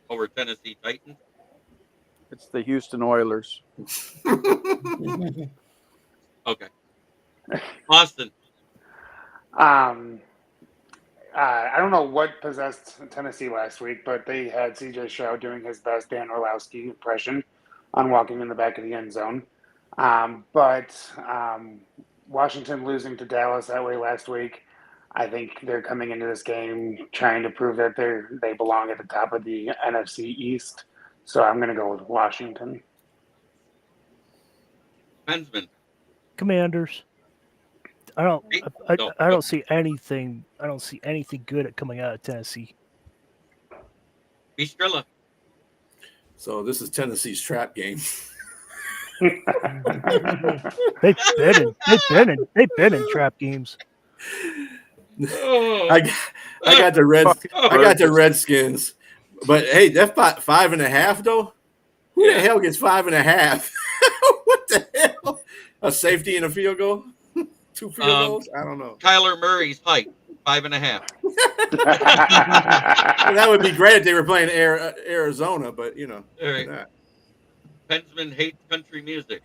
Over Tennessee Titans. It's the Houston Oilers. Okay. Austin. I don't know what possessed Tennessee last week, but they had CJ Stroud doing his best Dan Orlowski impression on walking in the back of the end zone. But Washington losing to Dallas that way last week, I think they're coming into this game trying to prove that they belong at the top of the NFC East. So I'm going to go with Washington. Hensman. Commanders. I don't see anything. I don't see anything good coming out of Tennessee. Bistrilla. So this is Tennessee's trap game. They've been in trap games. I got the Redskins, but hey, that's 5.5 though. Who the hell gets 5.5? What the hell? A safety and a field goal? 2 field goals? I don't know. Kyler Murray's height, 5.5. Well, that would be great if they were playing Arizona, but you know. All right. Pensman hates country music.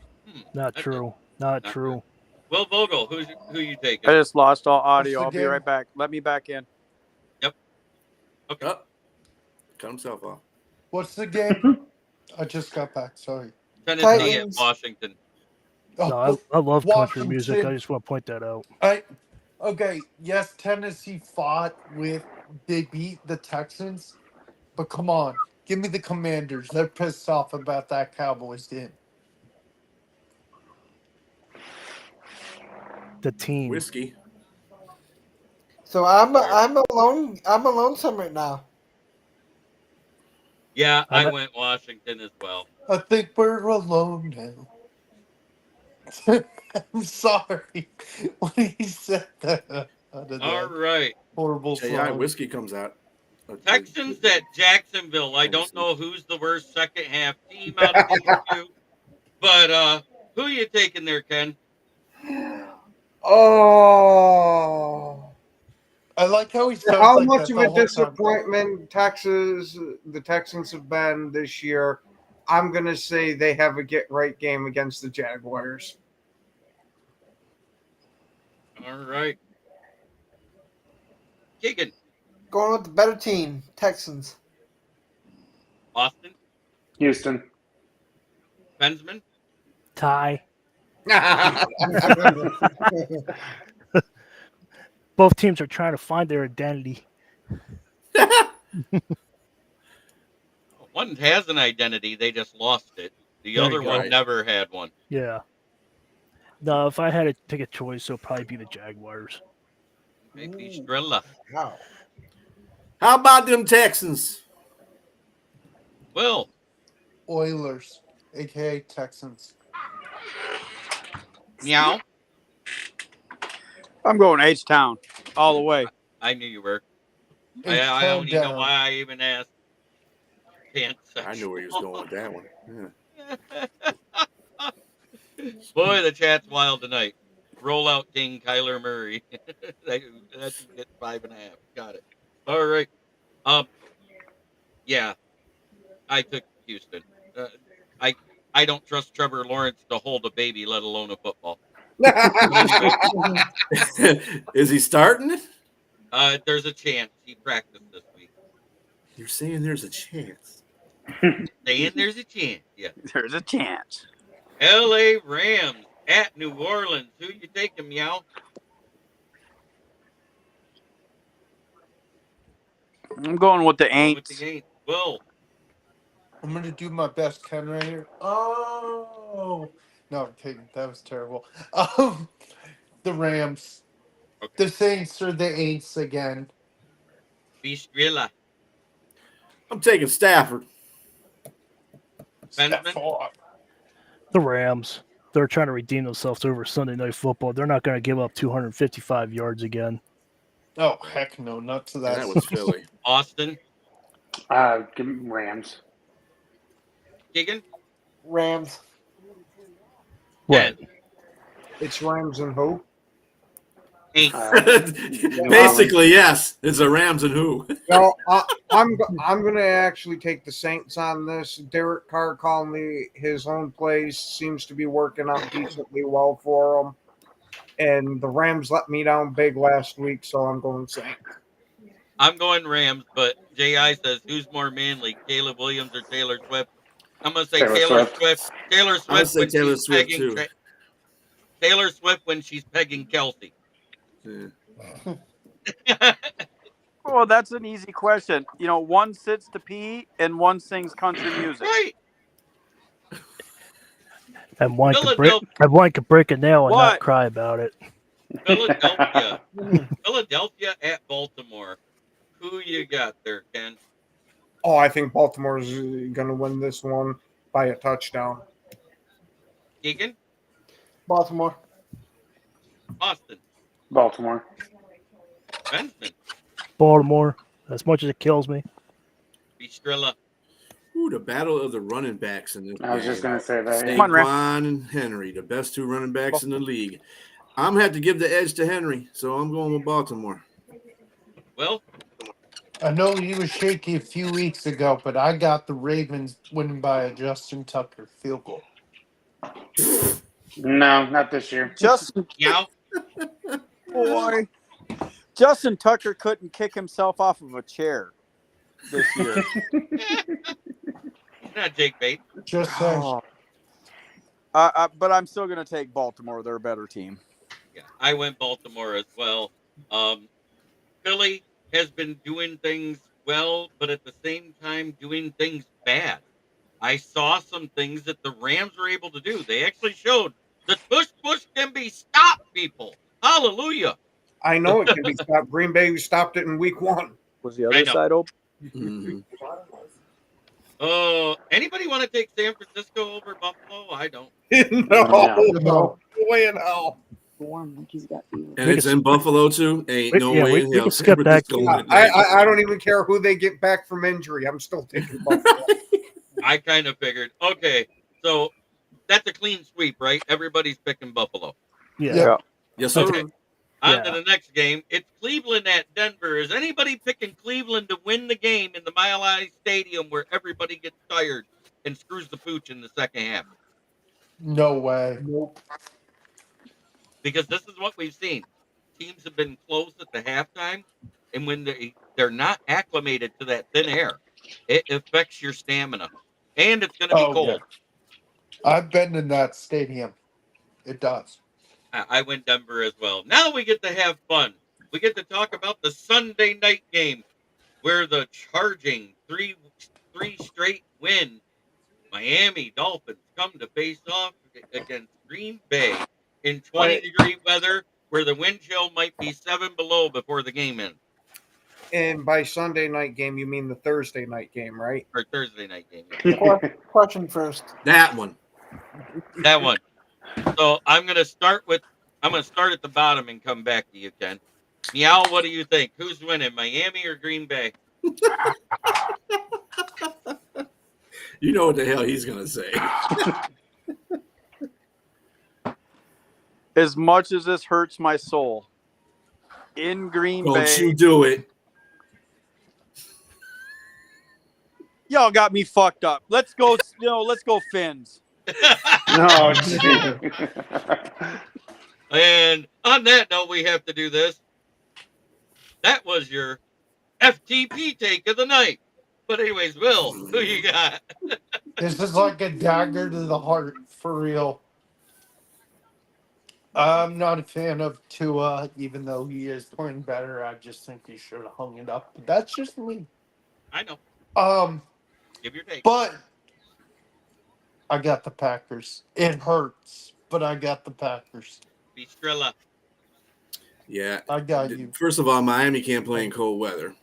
Not true. Not true. Will Vogel, who you taking? I just lost all audio. I'll be right back. Let me back in. Yep. Okay. Oh, cut himself off. What's the game? I just got back. Sorry. Tennessee at Washington. No, I love country Washington. music. I just want to point that out. Okay, yes, Tennessee they beat the Texans, but come on, give me the Commanders. They're pissed off about that Cowboys game. The team. Whiskey. So I'm alone. I'm alone some right now. Yeah, I went Washington as well. I think we're alone now. I'm sorry when he said that. All right. Horrible song. Whiskey comes out. Texans at Jacksonville. I don't know who's the worst second half team out of these two, but who are you taking there, Ken? Oh, I like how he sounds how like much that of a the whole time. disappointment the Texans have been this year. I'm going to say they have a get-right game against the Jaguars. All right. Keegan. Going with the better team, Texans. Austin. Houston. Pensman. Tie. Both teams are trying to find their identity. One has an identity, they just lost it. The other one never had one. Yeah. No, if I had to pick a choice, it'll probably be the Jaguars. Maybe Strilla. Wow. How about them Texans? Will. Oilers, aka Texans. Meow. I'm going H-Town all the way. I knew you were. H-Town I don't even know down. why I even asked. Can't I knew where he was going with that one. Yeah. Boy, the chat's wild tonight. Roll out King Kyler Murray. that should get 5.5. Got it. All right. Um. Yeah, I took Houston. Uh, I I don't trust Trevor Lawrence to hold a baby, let alone a football. But anyway, Is he starting? there's a chance he practiced this week. You're saying there's a chance. Saying there's a chance. Yeah. There's a chance. L.A. Rams at New Orleans. Who you taking, Meow? I'm going with the Going with the Aints. Aints. Will. I'm gonna do my best, Ken, right here. Oh no, I'm kidding. That was terrible. The Rams. Okay. The Saints are the Aints again. Bistrilla. I'm taking Stafford. Benjamin? The Rams. They're trying to redeem themselves over Sunday Night Football. They're not going to give up 255 yards again. Oh heck no, not to And that. that was Philly. Austin? Give me Rams. Keegan? Rams. Right. Ken? It's Rams and who? Aints. Basically, yes. It's the Rams and who? No, I'm going to actually take the Saints on this. Derek Carr calling his own plays seems to be working out decently well for him. And the Rams let me down big last week, so I'm going Saints. I'm going Rams, but J.I. says, who's more manly, Caleb Williams or Taylor Swift? I'm going to say Taylor Taylor Swift. Swift. Taylor I'm Swift gonna say when Taylor she's Swift pegging too. Taylor Swift when she's pegging Kelsey. Yeah. Well, that's an easy question. You know, one sits to pee and one sings country music. Right. And one Philadelphia. could break a nail and not What? cry about it. Philadelphia. Philadelphia at Baltimore. Who you got there, Ken? Oh, I think Baltimore's going to win this one by a touchdown. Keegan? Baltimore. Austin? Baltimore. Benson? Baltimore. As much as it kills me. Bistrilla? Ooh, the battle of the running backs in this I was just game. going to say that. Come on, Ram. Saquon and Henry, the best two running backs in the league. I'm going to have to give the edge to Henry, so I'm going with Baltimore. Well, I know he was shaky a few weeks ago, but I got the Ravens winning by a Justin Tucker field goal. No, not this year. Justin, Meow? boy, Justin Tucker couldn't kick himself off of a chair this year. Not Jake Bates. Just saying. Oh. But I'm still going to take Baltimore. They're a better team. Yeah, I went Baltimore as well. Philly has been doing things well, but at the same time doing things bad. I saw some things that the Rams were able to do. They actually showed that push can be stopped, people. Hallelujah. I know it can be stopped. Green Bay stopped it in week 1. Was the I other know. side open? Mm-hmm. Anybody want to take San Francisco over Buffalo? I don't. No way in hell. And it's in Buffalo, too? Ain't no way in we hell. can skip that San game. Francisco- I don't even care who they get back from injury. I'm still taking Buffalo. I kind of figured. Okay, so that's a clean sweep, right? Everybody's picking Buffalo. Yeah. Yes, sir. Okay. On to Yeah. the next game. It's Cleveland at Denver. Is anybody picking Cleveland to win the game in the Mile High Stadium where everybody gets tired and screws the pooch in the second half? No way. Nope. Because this is what we've seen. Teams have been close at the halftime, and when they're not acclimated to that thin air, it affects your stamina. And it's going to be cold. Yeah. I've been in that stadium. It does. I went Denver as well. Now we get to have fun. We get to talk about the Sunday night game where the charging three straight win Miami Dolphins come to face off against Green Bay in 20-degree weather where the wind chill might be 7 below before the game ends. And by Sunday night game, you mean the Thursday night game, right? Or Thursday night game. Yeah. Question first. That one. That one. So I'm going to start at the bottom and come back to you, Ken. Meow, what do you think? Who's winning, Miami or Green Bay? You know what the hell he's gonna say. As much as this hurts my soul, in Green Don't Bay, you do it. y'all got me fucked up. Let's go. Let's go Finns. No, gee. And on that note, we have to do this. That was your FTP take of the night. But anyways, Will, who you got? This is like a dagger to the heart, for real. I'm not a fan of Tua, even though he is playing better. I just think he should have hung it up. But that's just me. I know. Give your take. But I got the Packers. It hurts, but I got the Packers. Bistrella. Yeah. I got you. First of all, Miami can't play in cold weather.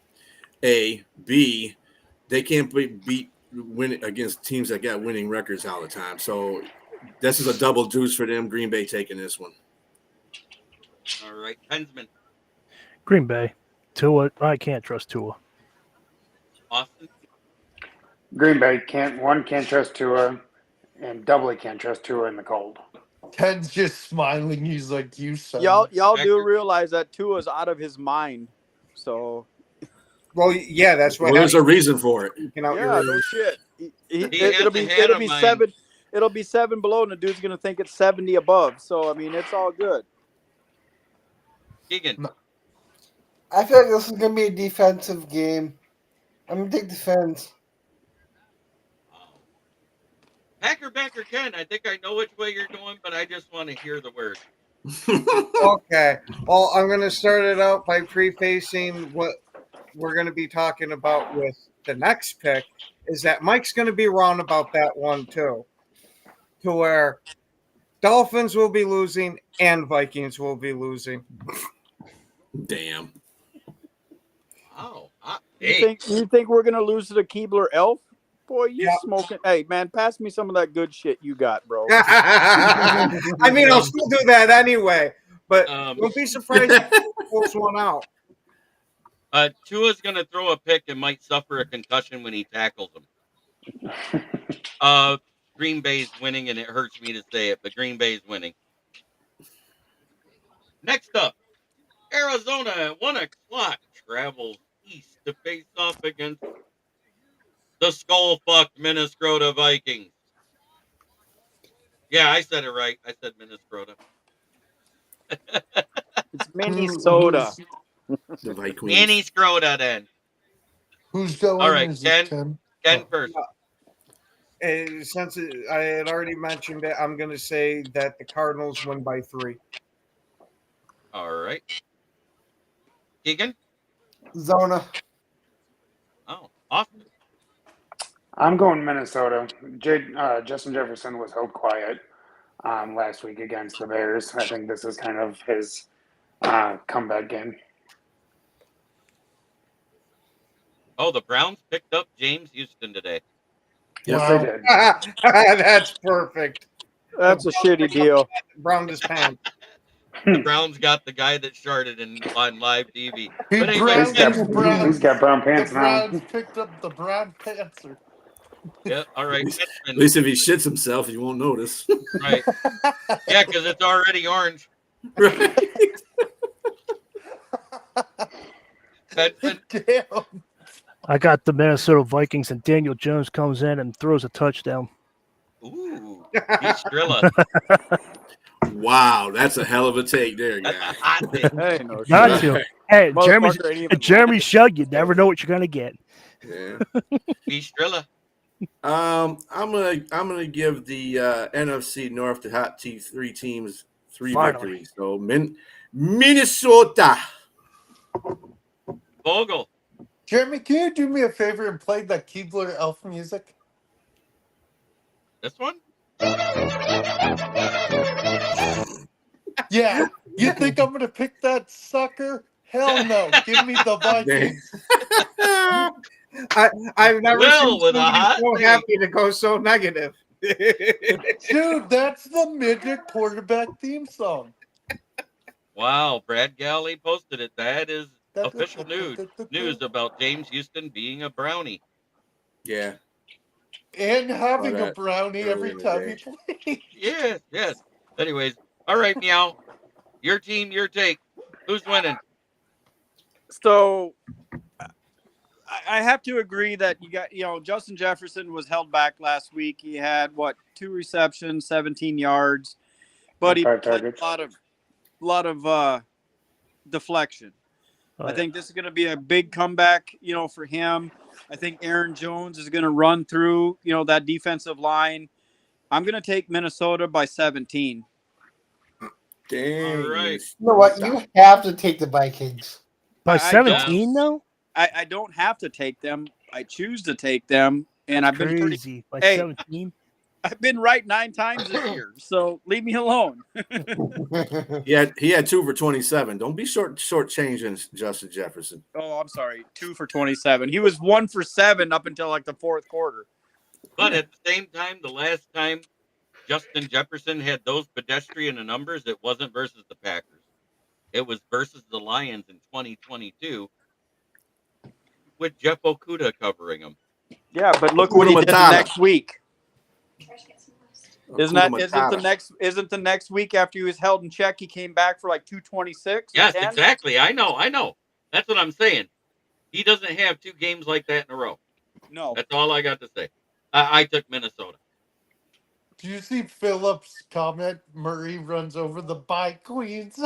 A. B. They can't win against teams that got winning records all the time. So this is a double deuce for them. Green Bay taking this one. All right, Pensman. Green Bay. Tua. I can't trust Tua. Austin. Green Bay can't trust Tua, and doubly can't trust Tua in the cold. Ted's just smiling. He's like, you son. Y'all do realize that Tua's out of his mind. So. Well, yeah, that's what. Well, there's a reason for it. Yeah, no shit. It'll be 7. It'll be 7 below, and the dude's gonna think it's 70 above. So I mean, it's all good. Keegan. I feel like this is going to be a defensive game. I'm going to take defense. Backer Ken, I think I know which way you're going, but I just want to hear the word. Okay. Well, I'm going to start it out by prefacing what we're going to be talking about with the next pick is that Mike's going to be wrong about that one too, to where Dolphins will be losing and Vikings will be losing. Damn. Wow. You think we're gonna lose to the Keebler Elf? Boy, you smoking. Hey, man, pass me some of that good shit you got, bro. I mean, I'll still do that anyway, but don't be surprised if he pulls one out. Tua's going to throw a pick and might suffer a concussion when he tackles him. Green Bay's winning, and it hurts me to say it, but Green Bay's winning. Next up, Arizona at 1 o'clock travels east to face off against the skull-fucked Minnesota Vikings. Yeah, I said it right. I said Minnesota. It's Minnesota. The Vikings. Minnesota then. Who's going? All right, Ken first. Since I had already mentioned it, I'm going to say that the Cardinals win by 3. All right. Keegan? Zona. Oh, Austin. I'm going Minnesota. Justin Jefferson was held quiet last week against the Bears. I think this is kind of his comeback game. Oh, the Browns picked up James Houston today. Yes, they did. That's perfect. That's a shitty deal. Brown his pants. The Browns got the guy that started on live TV. But anyway, he's got brown pants the now. Browns picked up the Brown Panther. Yeah, all right. At least if he shits himself, you won't notice. Right. Yeah, because it's already orange. Right. Damn. I got the Minnesota Vikings, and Daniel Jones comes in and throws a touchdown. Ooh, Strilla. Wow, that's a hell of a take there, guy. Hey, no Not shit. to. Hey, Motherfucker ain't even Jeremy Shug, you never know what you're gonna get. Yeah. Strilla. I'm gonna give the NFC North the hot 3 teams 3 victories. So Minnesota. Vogel. Jeremy, can you do me a favor and play the Keebler Elf music? This one? Yeah. You think I'm gonna pick that sucker? Hell no. Give me the Vikings. I've never Will seen with a somebody hot so take. happy to go so negative. Dude, that's the midget quarterback theme song. Wow, Brad Galley posted it. That is official news about James Houston being a brownie. Yeah. And having Oh, a that brownie early every in the time day. he plays. Yes. Anyways, all right, Meow. Your team, your take. Who's winning? So I have to agree that Justin Jefferson was held back last week. He had 2 receptions, 17 yards, but he 5 played targets. a lot of deflection. I think this is going to be a big comeback, for him. I think Aaron Jones is going to run through, that defensive line. I'm going to take Minnesota by 17. Dang. All right. You know what? You have to take the Vikings. By I don't- 17, though? I don't have to take them. I choose to take them, and That's I've been pretty. crazy. By Hey, 17? I've been right 9 times this year, so leave me alone. He had 2 for 27. Don't be shortchanging Justin Jefferson. Oh, I'm sorry, 2 for 27. He was 1 for 7 up until like the fourth quarter. But at the same time, the last time Justin Jefferson had those pedestrian numbers, it wasn't versus the Packers. It was versus the Lions in 2022 with Jeff Okuda covering him. Yeah, but look what he did the Matata. next week. Isn't Matata. the next week after he was held in check, he came back for like 226? Yes, exactly. I know. That's what I'm saying. He doesn't have 2 games like that in a row. No. That's all I got to say. I took Minnesota. Do you see Phillips' comment? Murray runs over the bike queens.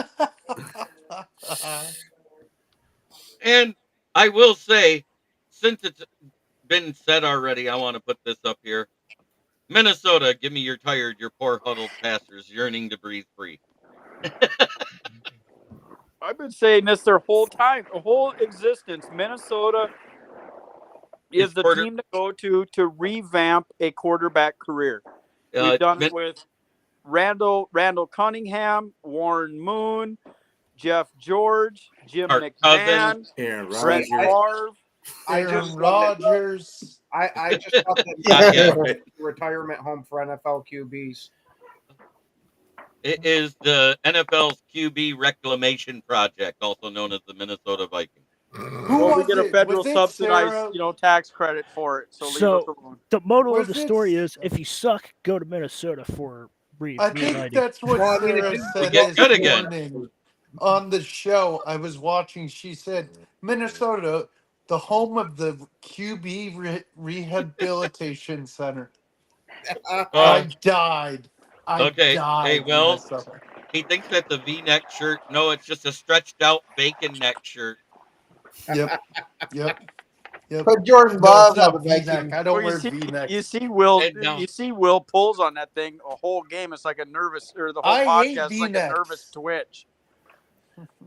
And I will say, since it's been said already, I want to put this up here. Minnesota, give me your tired, your poor huddled passers yearning to breathe free. I've been saying this their whole time, the whole existence. Minnesota is the team to go to revamp a quarterback career. We've done it with Randall Cunningham, Warren Moon, Jeff George, Jim McMahon, Aaron Brett Favre. Aaron Rodgers. I just thought that retirement home for NFL QBs. It is the NFL's QB Reclamation Project, also known as the Minnesota Vikings. Well, we get a federal subsidized, tax credit for it. So leave us alone. The moral of the story is, if you suck, go to Minnesota for I think that's what Sarah said get good this again. morning on the show I was watching. She said, Minnesota, the home of the QB Rehabilitation Center. I died. Okay. died Hey, well, Minnesota. he thinks that's a V-neck shirt. No, it's just a stretched out bacon neck shirt. Yep. But Jordan Love no, had it's the not V-neck. Vikings. I don't wear V-neck. You see Will pulls on that thing a whole game. It's like a nervous, or the whole I hate podcast is like a V-necks. nervous twitch.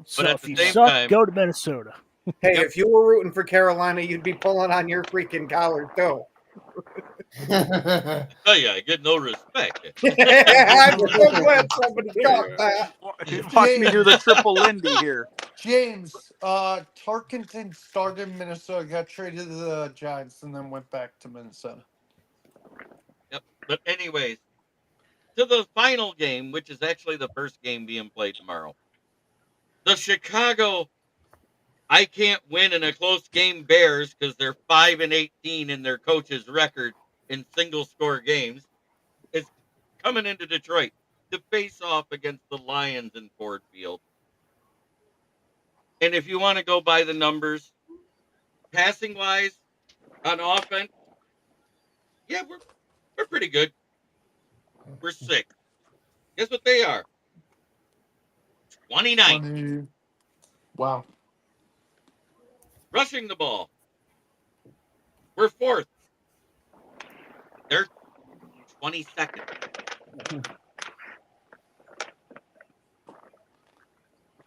So But at if the you same suck, time, go to Minnesota. Hey, if you were rooting for Carolina, you'd be pulling on your freaking collar too. oh yeah, I get no respect. I'm so glad somebody caught that. Watch me do the triple Lindy here. James, Tarkenton started in Minnesota, got traded to the Giants, and then went back to Minnesota. Yep. But anyways, to the final game, which is actually the first game being played tomorrow. The Chicago I can't win in a close game Bears, because they're 5-18 in their coach's record in single score games, is coming into Detroit to face off against the Lions in Ford Field. And if you want to go by the numbers, passing wise, on offense, yeah, we're pretty good. We're 6th. Guess what they are? 29. Wow. Rushing the ball, we're 4th. They're 22nd.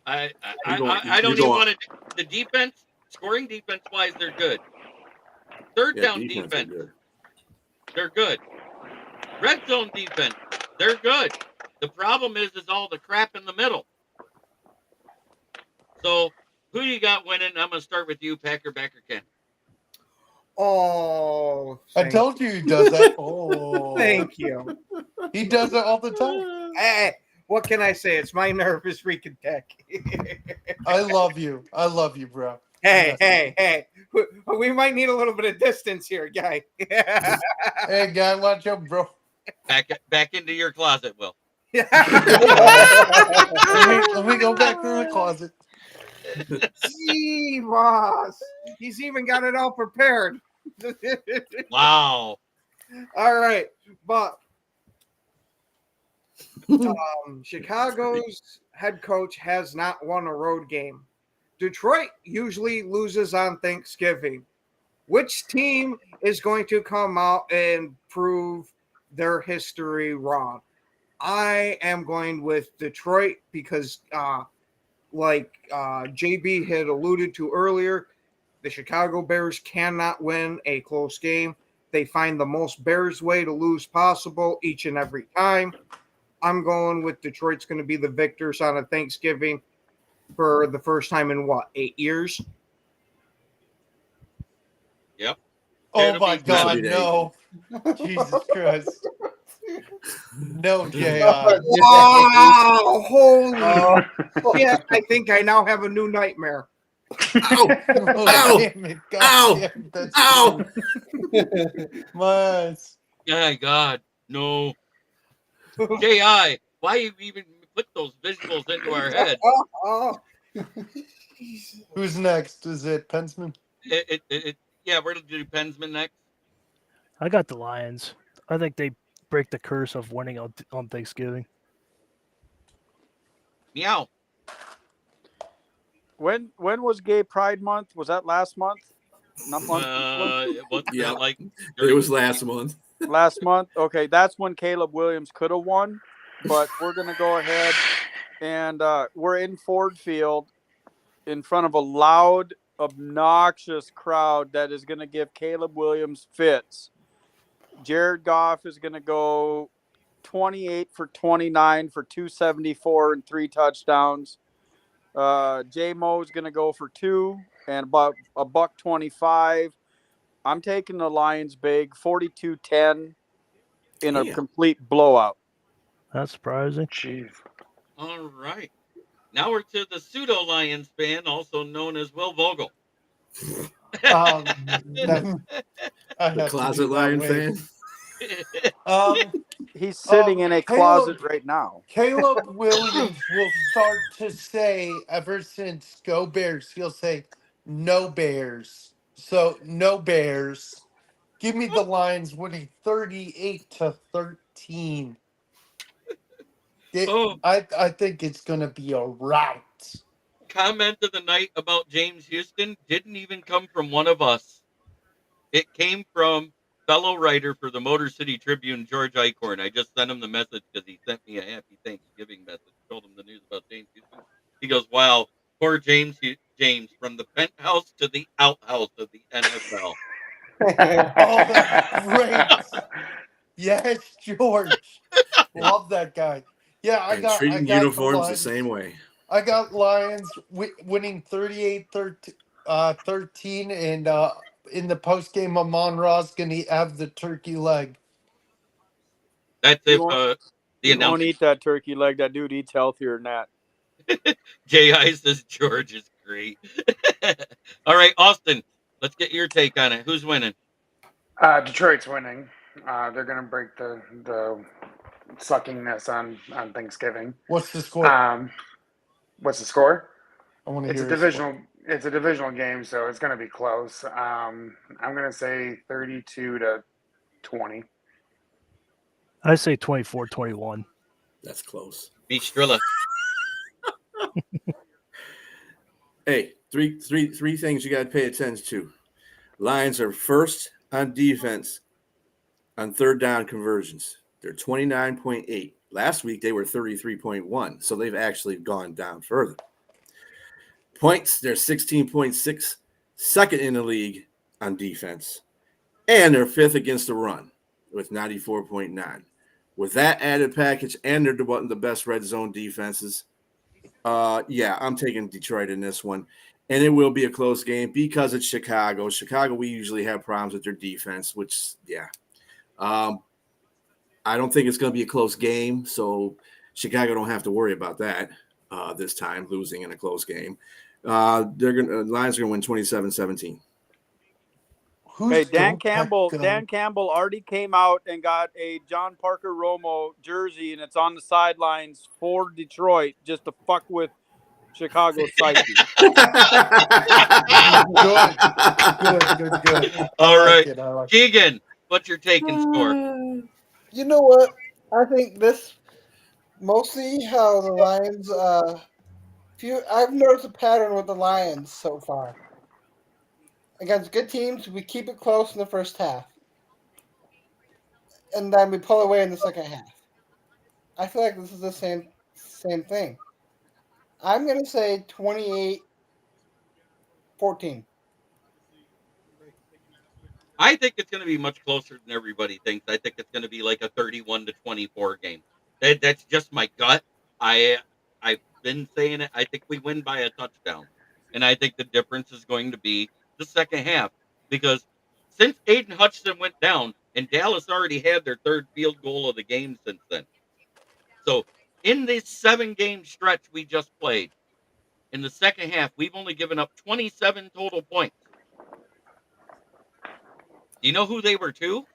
I don't even want to. The defense, scoring defense wise, they're good. Third down defense, they're good. Red zone defense, they're good. The problem is all the crap in the middle. So who you got winning? I'm gonna start with you, Packer Ken. Oh, I told you he does that. Oh, thank you. He does it all the time. Hey, what can I say? It's my nervous freaking tech. I love you, bro. Hey. We might need a little bit of distance here, guy. Hey, guy, watch out, bro. Back into your closet, Will. Let me go back to the closet. Gee, boss. He's even got it all prepared. Wow. All right. But Chicago's head coach has not won a road game. Detroit usually loses on Thanksgiving. Which team is going to come out and prove their history wrong? I am going with Detroit because, like JB had alluded to earlier, the Chicago Bears cannot win a close game. They find the most Bears way to lose possible each and every time. I'm going with Detroit's going to be the victors on a Thanksgiving for the first time in 8 years? Yep. Oh It'll my be God, seven. no! Jesus Christ! No, Ji. Wow! Holy Oh, shit! I think I now have a new nightmare. Ow! Oh, Ow! damn it! God Ow! damn, that's Ow! my. My God, no. Ji, why you even put those visuals into our head? Who's next? Is it Pensman? Yeah, we're gonna do Pensman next. I got the Lions. I think they break the curse of winning on Thanksgiving. Meow. When was Gay Pride Month? Was that last month? Not month. Wasn't Yep. that like It was last month. Last month. Okay, that's when Caleb Williams could have won, but we're gonna go ahead and we're in Ford Field in front of a loud, obnoxious crowd that is gonna give Caleb Williams fits. Jared Goff is gonna go 28 for 29 for 274 and 3 touchdowns. J Mo is gonna go for 2 and about a buck 25. I'm taking the Lions big, 42-10 in a Damn. complete blowout. That's surprising. Jeez. All right. Now we're to the pseudo Lions fan, also known as Will Vogel. That, I The have closet to be that lion way. fan. He's sitting in a closet Caleb, right now. Caleb Williams will start to say, ever since Go Bears, he'll say, no Bears. So, no Bears. Give me the Lions winning 38-13. Oh, I think it's going to be a rout. comment of the night about James Houston didn't even come from one of us. It came from fellow writer for the Motor City Tribune, George Eichhorn. I just sent him the message because he sent me a happy Thanksgiving message. Told him the news about James Houston. He goes, "Wow, poor James from the penthouse to the outhouse of the NFL." Oh, that's great. Yes, George. Love that guy. Yeah, I And got treating the uniforms the Lions. same way. I got Lions winning 38-13, and in the post game, Amon Ra's going to have the turkey leg. That's You if won't, the you won't announcing eat that turkey leg. That dude eats healthier than that. J.I. says George is great. All right, Austin, let's get your take on it. Who's winning? Detroit's winning. They're going to break the suckingness on Thanksgiving. What's the score? What's the score? I want to It's a hear the score. divisional. It's a divisional game, so it's going to be close. I'm going to say 32-20. I say 24-21. That's close. Beach Strilla. Hey, three things you got to pay attention to. Lions are first on defense on third down conversions. They're 29.8. Last week they were 33.1, so they've actually gone down further. Points, they're 16.6, second in the league on defense. And they're fifth against the run with 94.9. With that added package, and they're one of the best red zone defenses, yeah, I'm taking Detroit in this one. And it will be a close game because it's Chicago. Chicago, we usually have problems with their defense, which, yeah. I don't think it's going to be a close game, so Chicago don't have to worry about that this time, losing in a close game. Lions are gonna win 27-17. Who's Hey, Dan Go Pack Campbell. Go? Dan Campbell already came out and got a John Parker Romo jersey, and it's on the sidelines for Detroit just to fuck with Chicago's psyche. Good. All right. I like it. Keegan, what's your take and score? You know what? I think this mostly how the Lions. I've noticed a pattern with the Lions so far. Against good teams, we keep it close in the first half, and then we pull away in the second half. I feel like this is the same thing. I'm gonna say 28-14. I think it's going to be much closer than everybody thinks. I think it's going to be like a 31-24 game. That's just my gut. I've been saying it. I think we win by a touchdown, and I think the difference is going to be the second half because since Aiden Hutchinson went down, and Dallas already had their third field goal of the game since then. So in this 7-game stretch we just played, in the second half, we've only given up 27 total points. Do you know who they were to?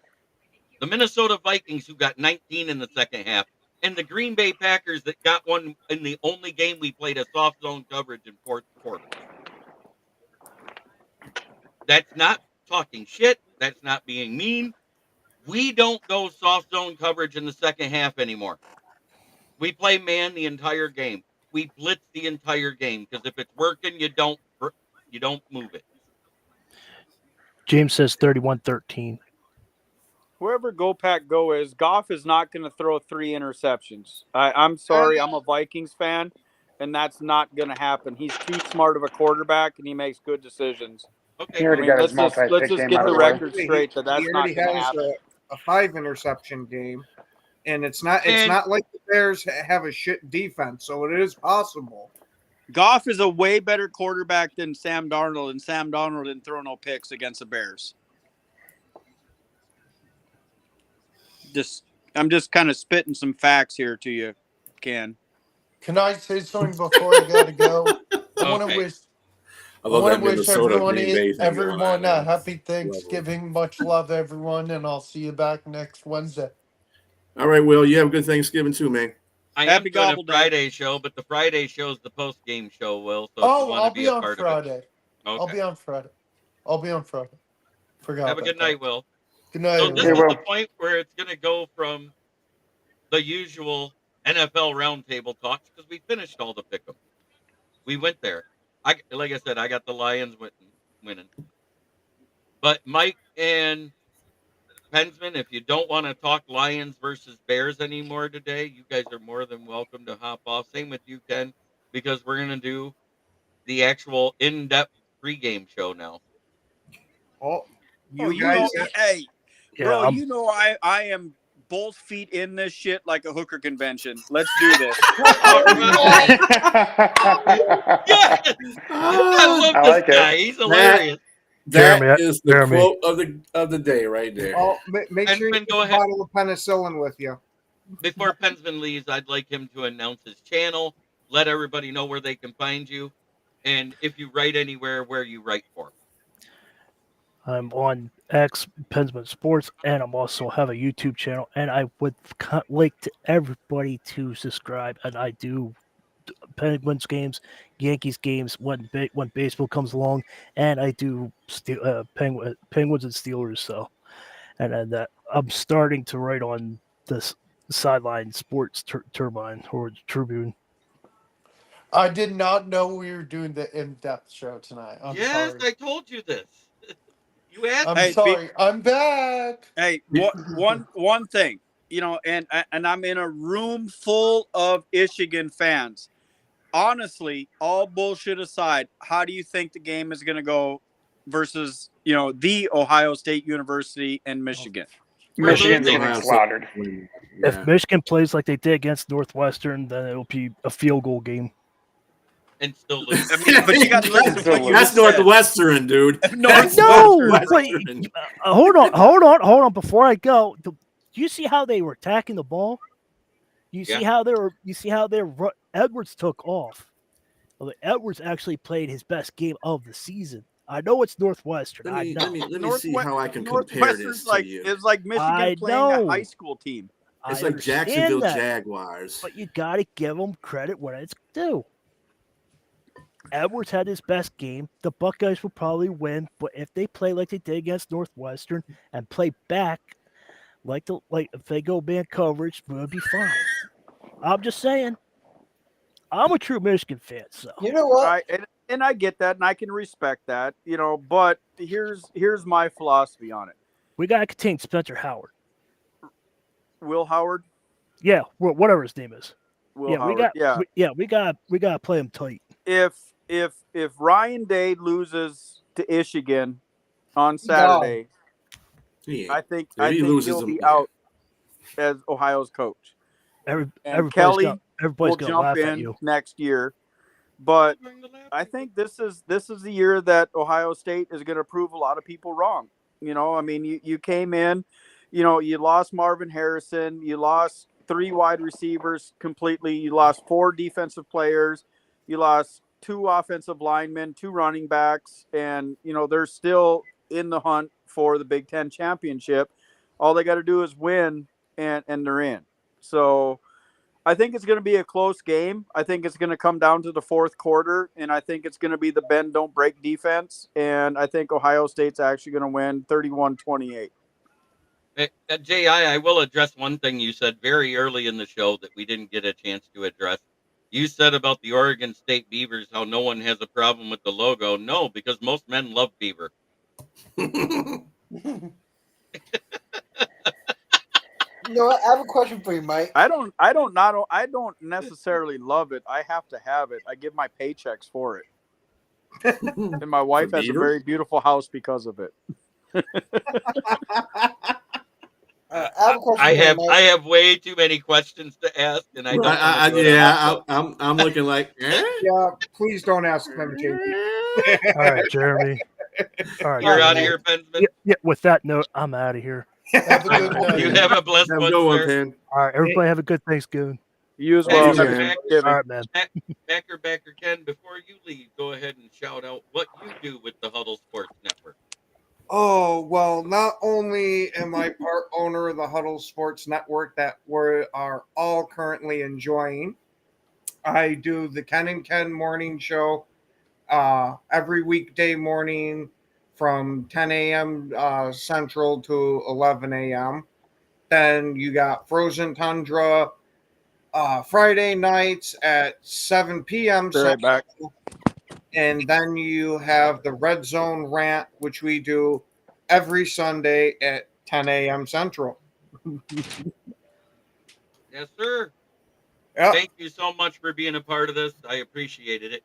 The Minnesota Vikings, who got 19 in the second half, and the Green Bay Packers that got one in the only game we played a soft zone coverage in fourth quarter. That's not talking shit. That's not being mean. We don't go soft zone coverage in the second half anymore. We play man the entire game. We blitz the entire game because if it's working, you don't move it. James says 31-13. Whoever Go Pack Go is, Goff is not going to throw 3 interceptions. I'm sorry, I'm a Vikings fan, and that's not going to happen. He's too smart of a quarterback, and he makes good decisions. Okay, He already got his let's multi-pick just game get out the of the way. record straight that that's He not already going to has happen. a 5-interception game, and it's not like the Bears have a shit defense, so it is possible. Goff is a way better quarterback than Sam Darnold, and Sam Darnold didn't throw no picks against the Bears. I'm just kind of spitting some facts here to you, Ken. Can I say something before I gotta go? I want to Okay. wish. I love that Minnesota everyone Green Bay thing going on. a happy Thanksgiving. Much love, everyone, and I'll see you back next Wednesday. All right, Will, you have a good Thanksgiving too, man. I am Happy doing a gobble day. Friday show, but the Friday show is the post-game show, Will. So if you want I'll to be be a on part Friday. of it. Okay. I'll be on Friday. Forgot. Have a good night, Will. Good night. So this is everyone. the point where it's going to go from the usual NFL roundtable talks because we finished all the pick'em. We went there. Like I said, I got the Lions winning. But Mike and Pensman, if you don't want to talk Lions versus Bears anymore today, you guys are more than welcome to hop off. Same with you, Ken, because we're going to do the actual in-depth pregame show now. You guys, hey, Yeah, bro, you know I am both feet in this shit like a hooker convention. Let's do this. Yes! I love this guy. He's hilarious. That is the Jeremy. quote of the day right there. make sure you Pensman, get go a ahead. bottle of penicillin with you. Before Pensman leaves, I'd like him to announce his channel, let everybody know where they can find you, and if you write anywhere, where you write for. I'm on X, Pensman Sports, and I'm also have a YouTube channel. And I would like to everybody to subscribe. And I do Penguins games, Yankees games when baseball comes along, and I do Penguins and Steelers. So, and that I'm starting to write on this sideline sports turbine or Tribune. I did not know we were doing the in-depth show tonight. I'm Yes, sorry. I told you this. You asked. I'm sorry. I'm back. Hey, one thing, and I'm in a room full of Michigan fans. Honestly, all bullshit aside, how do you think the game is going to go versus, the Ohio State University and Michigan? Michigan's getting slaughtered. If Michigan plays like they did against Northwestern, then it'll be a field goal game. And still lose. I mean, but you got to listen to what you That's Northwestern, dude. No, but hold on. Before I go, do you see how they were attacking the ball? You see how they were. Edwards took off. Well, Edwards actually played his best game of the season. I know it's Northwestern. I know. Let me see how I can compare Northwestern's this to like you. it's like Michigan I playing a high know. school team. It's I like understand Jacksonville that, Jaguars. but you got to give them credit when it's due. Edwards had his best game. The Buckeyes will probably win, but if they play like they did against Northwestern and play back like if they go man coverage, we'll be fine. I'm just saying. I'm a true Michigan fan, so You know what? And I get that, and I can respect that, But here's my philosophy on it. we gotta contain Spencer Howard. Will Howard. Yeah, whatever his name is. Will Howard. We gotta play him tight. If Ryan Day loses to Michigan on Saturday, I think he'll be out as Ohio's coach. Kelly will jump in next year. But I think this is the year that Ohio State is going to prove a lot of people wrong. I mean, you came in, you lost Marvin Harrison, you lost 3 wide receivers completely, you lost 4 defensive players, you lost 2 offensive linemen, 2 running backs, and they're still in the hunt for the Big Ten championship. All they got to do is win, and they're in. So I think it's going to be a close game. I think it's going to come down to the fourth quarter, and I think it's going to be the bend, don't break defense. And I think Ohio State's actually going to win 31-28. J.I., I will address one thing you said very early in the show that we didn't get a chance to address. You said about the Oregon State Beavers, how no one has a problem with the logo. No, because most men love beaver. I have a question for you, Mike. I don't necessarily love it. I have to have it. I give my paychecks for it. And my wife has a very beautiful house because of it. I have way too many questions to ask, and I don't. I'm looking like. Yeah, please don't ask them, JP. All right, Jeremy. All right, you're out of here, Benjamin. Yeah. With that note, I'm out of here. Have a good night. You have a blessed one, sir. All right, everybody have a good Thanksgiving. You as well. All right, man. Backer Ken, before you leave, go ahead and shout out what you do with the Huddle Sports Network. Oh, well, not only am I part owner of the Huddle Sports Network that we are all currently enjoying, I do the Ken and Ken morning show every weekday morning from 10 a.m. Central to 11 a.m. Then you got Frozen Tundra Friday nights at 7 p.m. Central. And then you have the Red Zone Rant, which we do every Sunday at 10 a.m. Central. Yes, sir. Yep. Thank you so much for being a part of this. I appreciated it.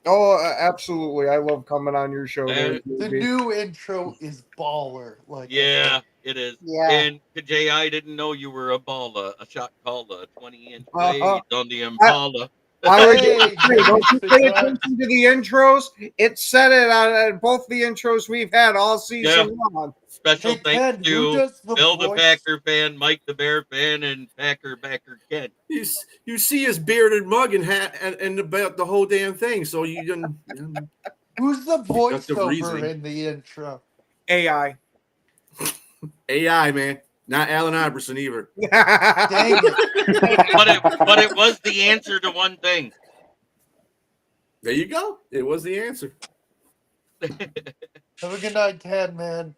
Oh, absolutely. I love coming on your show. The new intro is baller. It is. Yeah. And J.I. didn't know you were a baller, a shot caller, 20-inch blade on the Impala. Don't you pay attention to the intros? It said it on both the intros we've had all season long. Special thanks to Bill the Packer fan, Mike the Bear fan, and Packer Backer Ken. You see his bearded mug and hat and about the whole damn thing. So you didn't. Who's the voiceover in the intro? AI. AI, man. Not Allen Iverson either. Dang it. But it was the answer to one thing. There you go. It was the answer. Have a good night, Ted, man.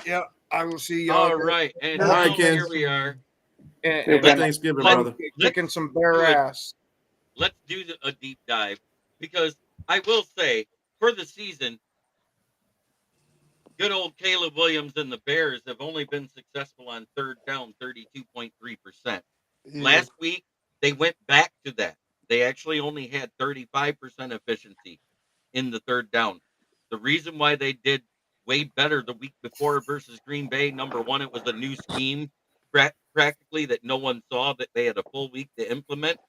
Yeah, I will see you all right. And here we are. And Thanksgiving, brother. Kicking some bare ass. Let's do a deep dive, because I will say, for the season, good old Caleb Williams and the Bears have only been successful on third down 32.3%. Last week, they went back to that. They actually only had 35% efficiency in the third down. The reason why they did way better the week before versus Green Bay, number one, it was a new scheme practically that no one saw, that they had a full week to implement.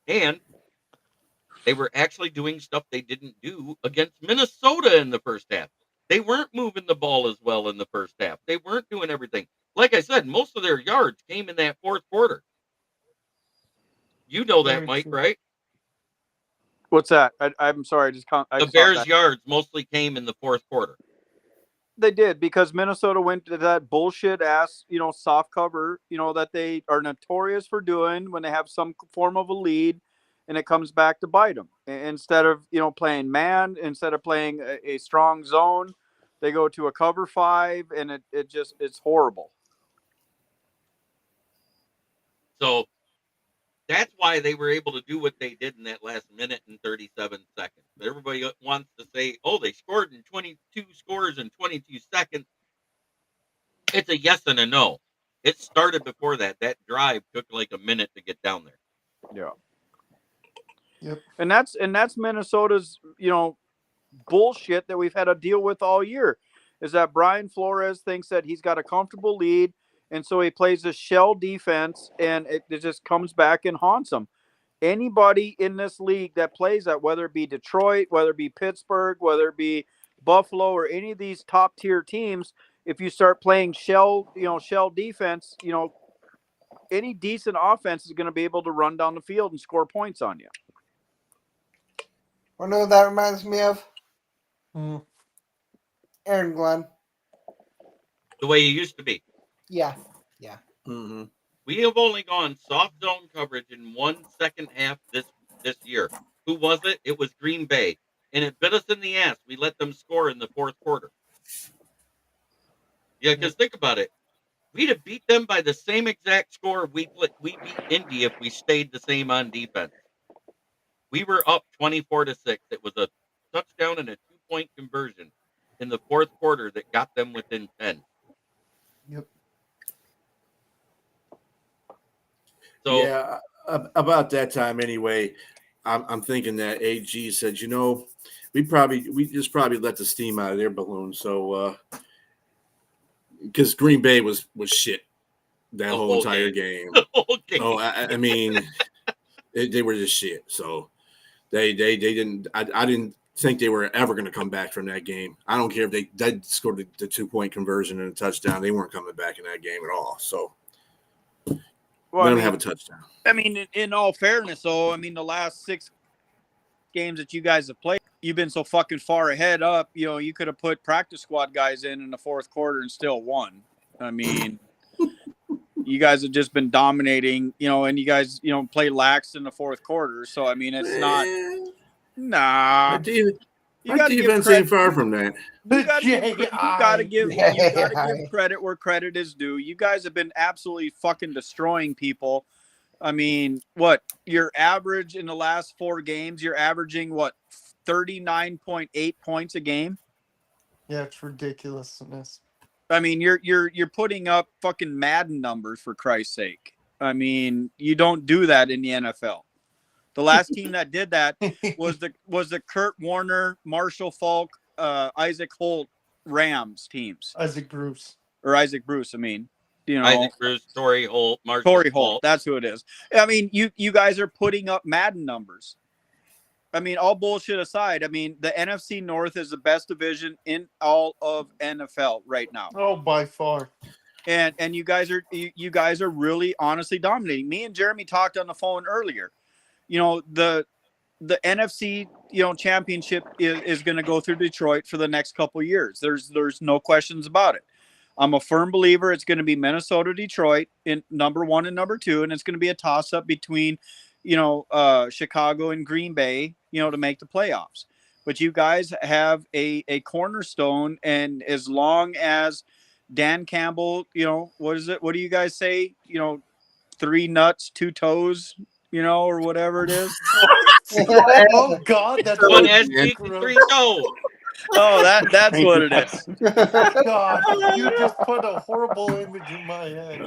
And they were actually doing stuff they didn't do against Minnesota in the first half. They weren't moving the ball as well in the first half. They weren't doing everything. Like I said, most of their yards came in that fourth quarter. You know that, Mike, right? What's that? I'm sorry. I The just Bears' yards mostly came in the fourth quarter. They did, because Minnesota went to that bullshit ass, soft cover, that they are notorious for doing when they have some form of a lead, and it comes back to bite them. Instead of, playing man, instead of playing a strong zone, they go to a cover 5, and it's horrible. So that's why they were able to do what they did in that last minute and 37 seconds. Everybody wants to say, oh, they scored in 22 scores in 22 seconds. It's a yes and a no. It started before that. That drive took like a minute to get down there. Yeah. Yep. And that's Minnesota's, bullshit that we've had to deal with all year, is that Brian Flores thinks that he's got a comfortable lead, and so he plays a shell defense, and it just comes back and haunts him. Anybody in this league that plays that, whether it be Detroit, whether it be Pittsburgh, whether it be Buffalo, or any of these top tier teams, if you start playing shell defense, any decent offense is going to be able to run down the field and score points on you. I know what that reminds me of? Mm. Aaron Glenn. The way you used to be. Yeah. Mm-hmm. We have only gone soft zone coverage in one second half this year. Who was it? It was Green Bay. And it bit us in the ass. We let them score in the fourth quarter. Yeah, because think about it. We'd have beat them by the same exact score we beat Indy if we stayed the same on defense. We were up 24-6. It was a touchdown and a 2-point conversion in the fourth quarter that got them within 10. Yep. So yeah, about that time anyway, I'm thinking that AG said, we just probably let the steam out of their balloon. So because Green Bay was shit that whole entire game. The whole game. Oh, I mean, they were just shit. So they didn't. I didn't think they were ever going to come back from that game. I don't care if they did score the 2-point conversion and a touchdown. They weren't coming back in that game at all. So let them have a touchdown. I mean, in all fairness, though, the last 6 games that you guys have played, you've been so fucking far ahead up. You could have put practice squad guys in the fourth quarter and still won. I mean, you guys have just been dominating, and you guys, play lax in the fourth quarter. So, I mean, it's not. Nah. Our defense ain't far from that. You gotta give credit where credit is due. You guys have been absolutely fucking destroying people. I mean, what, your average in the last 4 games, you're averaging 39.8 points a game? Yeah, it's ridiculousness. I mean, you're putting up fucking Madden numbers, for Christ's sake. I mean, you don't do that in the NFL. The last team that did that was the Kurt Warner, Marshall Falk, Isaac Holt Rams teams. Isaac Bruce. Isaac Bruce, Isaac Bruce, Torrey Holt, Marshall Torrey Falk. Holt, that's who it is. I mean, you guys are putting up Madden numbers. I mean, all bullshit aside, the NFC North is the best division in all of NFL right now. Oh, by far. And you guys are really honestly dominating. Me and Jeremy talked on the phone earlier. The NFC, championship is going to go through Detroit for the next couple of years. There's no questions about it. I'm a firm believer it's going to be Minnesota, Detroit in number 1 and number 2, and it's going to be a toss up between, Chicago and Green Bay, to make the playoffs. But you guys have a cornerstone, and as long as Dan Campbell, what is it? What do you guys say? 3 nuts, 2 toes, or whatever it is. Oh God, that's 1 ass cheek and 3 toes. Oh, that's what it is. God, you just put a horrible image in my head.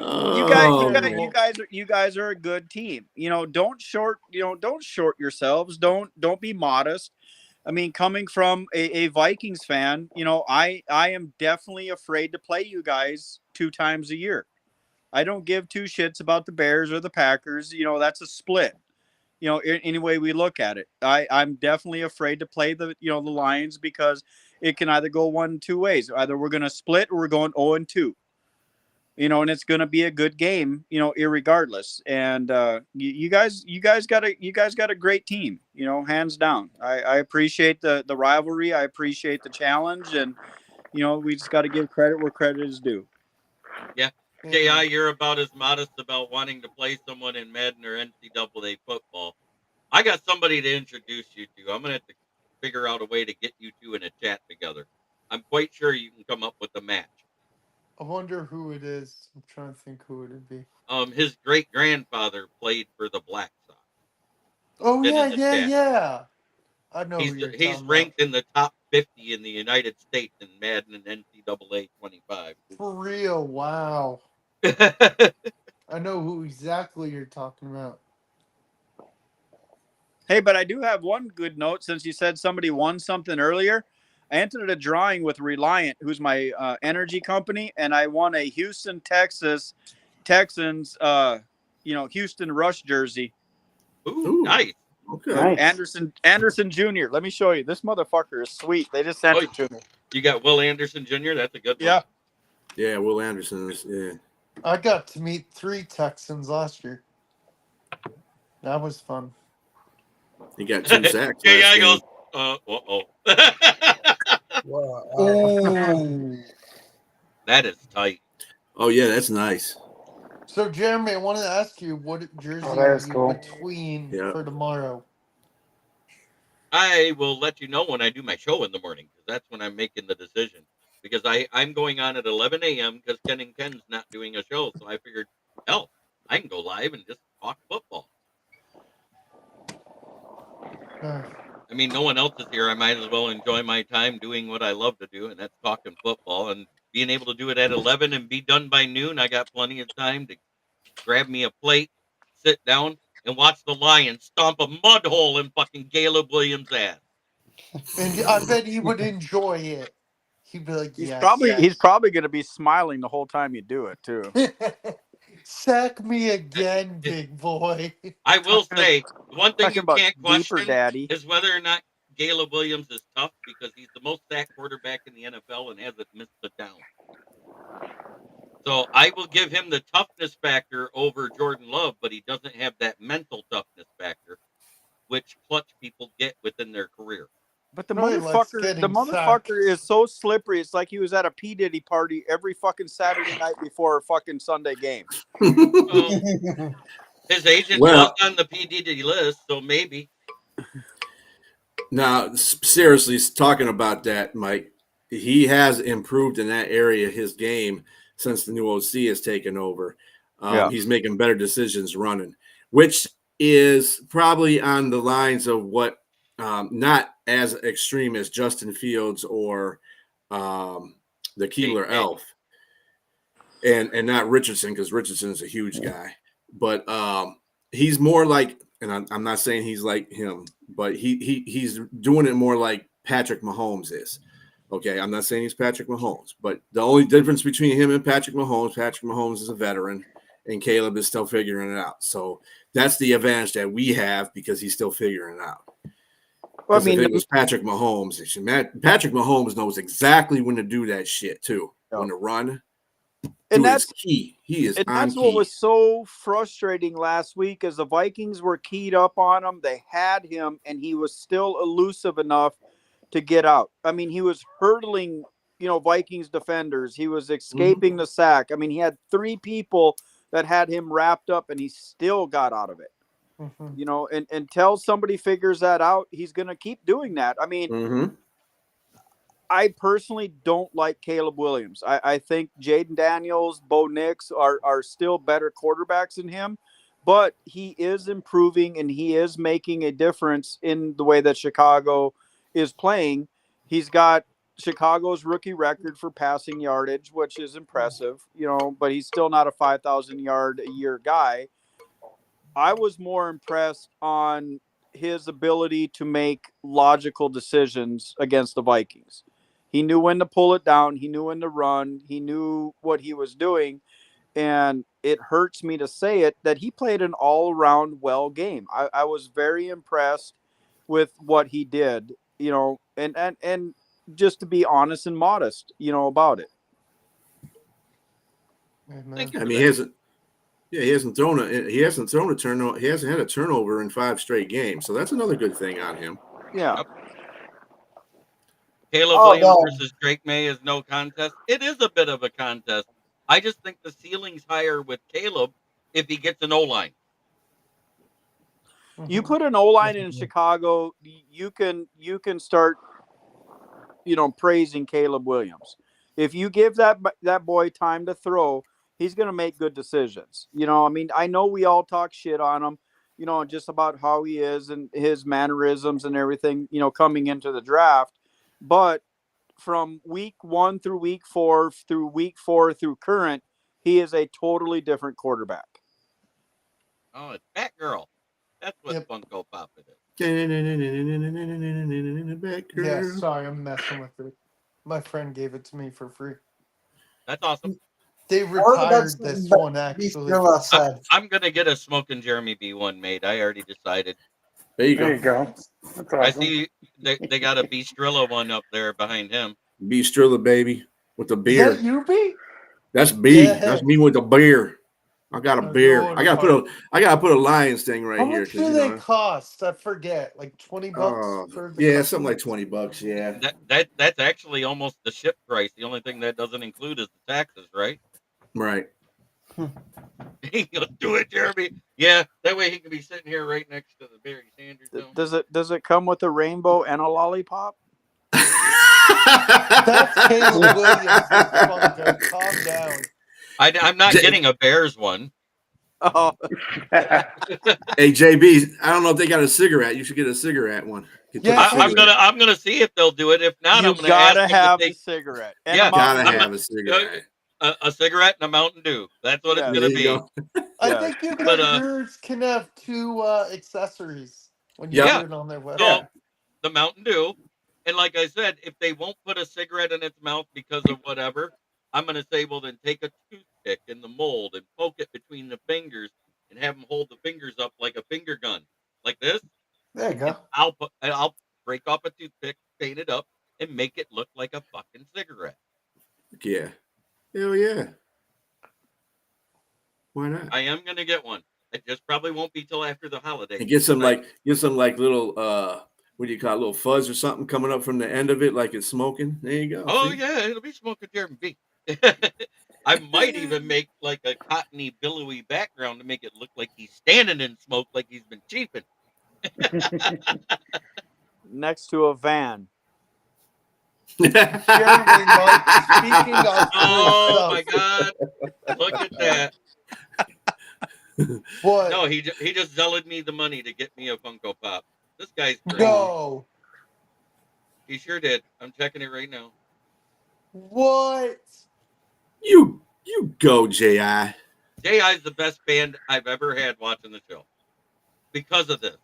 You guys are a good team. Don't short yourselves. Don't be modest. Coming from a Vikings fan, I am definitely afraid to play you guys 2 times a year. I don't give 2 shits about the Bears or the Packers. That's a split. Any way we look at it, I'm definitely afraid to play the Lions, because it can either go 1 of 2 ways. Either we're going to split or we're going 0-2. and it's going to be a good game, irregardless. And you guys got a great team, hands down. I appreciate the rivalry. I appreciate the challenge, and we just got to give credit where credit is due. Yeah. Ji, you're about as modest about wanting to play someone in Madden or NCAA football. I got somebody to introduce you to. I'm gonna have to figure out a way to get you two in a chat together. I'm quite sure you can come up with a match. I wonder who it is. I'm trying to think who it would be. His great grandfather played for the Black Sox. Oh Been yeah, in the yeah, chat. yeah. I know who you're He's talking ranked about. in the top 50 in the United States in Madden and NCAA 25. For real, wow. I know who exactly you're talking about. Hey, but I do have one good note. Since you said somebody won something earlier, I entered a drawing with Reliant, who's my energy company, and I won a Houston, Texans, Houston Rush jersey. Ooh, nice. Okay. Nice. Anderson Jr. Let me show you. This motherfucker is sweet. They just sent it to me. You got Will Anderson Jr. That's a good one. Yeah. Yeah, Will Anderson is. Yeah. I got to meet 3 Texans last year. That was fun. He got 2 sacks. Yeah, last he goes, game. uh-oh. Wow. That is tight. Oh yeah, that's nice. So Jeremy, I wanted to ask you what jersey Oh, that is are you cool. between Yeah. for tomorrow? I will let you know when I do my show in the morning, because that's when I'm making the decision. Because I'm going on at 11 a.m. because Ken and Ken's not doing a show. So I figured, hell, I can go live and just talk football. I mean, no one else is here. I might as well enjoy my time doing what I love to do, and that's talking football. And being able to do it at 11 and be done by noon, I got plenty of time to grab me a plate, sit down, and watch the Lions stomp a mud hole in fucking Caleb Williams' ass. And I bet he would enjoy it. He'd be like, He's yes. probably going to be smiling the whole time you do it too. Sack me again, big boy. I will say, the one thing Talking you about can't deeper question daddy. is whether or not Caleb Williams is tough, because he's the most sacked quarterback in the NFL and hasn't missed a down. So I will give him the toughness factor over Jordan Love, but he doesn't have that mental toughness factor, which clutch people get within their career. But the Probably likes getting motherfucker is so slippery. It's like he was at a P. Diddy party every fucking Saturday night before a fucking Sunday game. His agent Well- was on the P. Diddy list, so maybe. Now, seriously, talking about that, Mike, he has improved in that area, his game, since the new OC has taken over. He's making better decisions running, which is probably on the lines of what, not as extreme as Justin Fields or the Keebler Elf, and not Richardson, because Richardson is a huge guy. But he's more like, and I'm not saying he's like him, but he's doing it more like Patrick Mahomes is. Okay, I'm not saying he's Patrick Mahomes, but the only difference between him and Patrick Mahomes is a veteran, and Caleb is still figuring it out. So that's the advantage that we have, because he's still figuring it out. Well, I mean, if it was Patrick Mahomes, Patrick Mahomes knows exactly when to do that shit too, when to run. And that's key. He is. And that's what was so frustrating last week, is the Vikings were keyed up on him. They had him, and he was still elusive enough to get out. I mean, he was hurdling, Vikings defenders. He was escaping the sack. I mean, he had 3 people that had him wrapped up, and he still got out of it. And until somebody figures that out, he's going to keep doing that. I mean, I personally don't like Caleb Williams. I think Jaden Daniels, Bo Nix are still better quarterbacks than him, but he is improving and he is making a difference in the way that Chicago is playing. He's got Chicago's rookie record for passing yardage, which is impressive, but he's still not a 5,000 yard a year guy. I was more impressed on his ability to make logical decisions against the Vikings. He knew when to pull it down. He knew when to run. He knew what he was doing. And it hurts me to say it, that he played an all-around well game. I was very impressed with what he did, and just to be honest and modest, about it. Thank you I for mean, that. he hasn't thrown a turnover. He hasn't had a turnover in 5 straight games, so that's another good thing on him. Yeah. Yep. Caleb Oh Williams no, versus Drake May is no contest. It is a bit of a contest. I just think the ceiling's higher with Caleb if he gets an O-line. You put an O-line in Chicago, you can start, praising Caleb Williams. If you give that boy time to throw, he's going to make good decisions. I mean, I know we all talk shit on him, just about how he is and his mannerisms and everything, coming into the draft. But from week 1 through week 4 through current, he is a totally different quarterback. Oh, it's Batgirl. That's what Yep. Funko Pop it is. Yeah, sorry, I'm messing with it. My friend gave it to me for free. That's awesome. They retired this one, actually. I'm going to get a Smoking Jeremy B one made. I already decided. There you There go. you go. That's I awesome. see they got a Beastrilla one up there behind him. B Strilla, baby, with the Is beer. that you, B? That's B. Yeah. That's me with the beer. I got a I'm beer. going I gotta put a Lions thing right How here. much do they cost? I forget. Like $20 for the yeah, couple? something like $20. Yeah. That's actually almost the ship price. The only thing that doesn't include is the taxes, right? Right. He'll do it, Jeremy. Yeah, that way he can be sitting here right next to the Barry Sanders. Does it come with a rainbow and a lollipop? That's Caleb Williams. Funko. Calm down. I'm not getting a Bears one. Oh. Hey JB, I don't know if they got a cigarette. You should get a cigarette one. I'm gonna see if they'll do it. If not, I'm gonna gotta ask have them to a cigarette. And yeah, gotta have a cigarette. A cigarette and a Mountain Dew. That's what it's gonna be. I think you yours can have 2 accessories when you do it on their website. So, the Mountain Dew, and like I said, if they won't put a cigarette in its mouth because of whatever, I'm gonna say, well, then take a toothpick in the mold and poke it between the fingers and have them hold the fingers up like a finger gun, like this. There you go. I'll break off a toothpick, paint it up, and make it look like a fucking cigarette. Yeah. Hell yeah. Why not? I am gonna get one. It just probably won't be till after the holiday. And get some like little what do you call it, little fuzz or something coming up from the end of it like it's smoking. There you go. Oh yeah, it'll be Smoking Jeremy B. I might even make like a cottony, billowy background to make it look like he's standing in smoke, like he's been chiefing. Next to a van. Jeremy, Mike, speaking of oh my God! Look at that. What? No, he just zealoted me the money to get me a Funko Pop. This guy's great. No. He sure did. I'm checking it right now. What? You go, J.I. J.I. is the best band I've ever had watching the show. Because of this.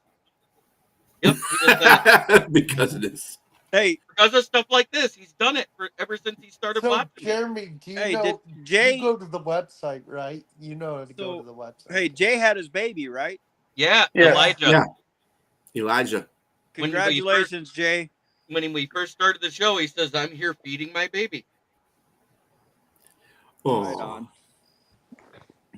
Yep. He just said it. Because of this. Hey. Because of stuff like this. He's done it ever since he started watching. Jeremy, do you know you go to the website, right? You know to go to the website. Hey, Jay had his baby, right? Yeah. Elijah. Yeah. Elijah. Congratulations, Jay. When we first started the show, he says, I'm here feeding my baby. Oh. Right on.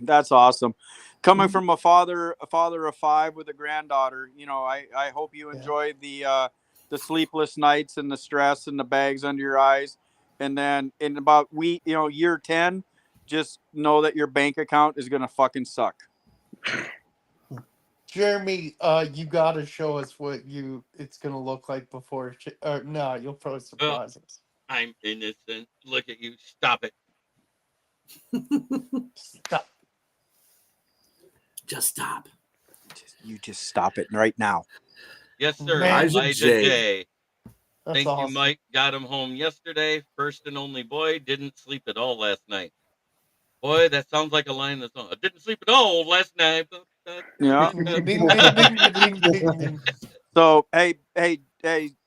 That's awesome. Coming from a father of 5 with a granddaughter, I hope you enjoy the sleepless nights and the stress and the bags under your eyes. And then in about year 10, just know that your bank account is going to fucking suck. Jeremy, you got to show us what it's going to look like before. No, you'll probably surprise us. I'm innocent. Look at you. Stop it. Stop. Just stop. You just stop it right now. Yes, sir. Elijah J. Thank you, Mike. Got him home yesterday. First and only boy. Didn't sleep at all last night. Boy, that sounds like a line that's on. I didn't sleep at all last night. Yeah. So, hey,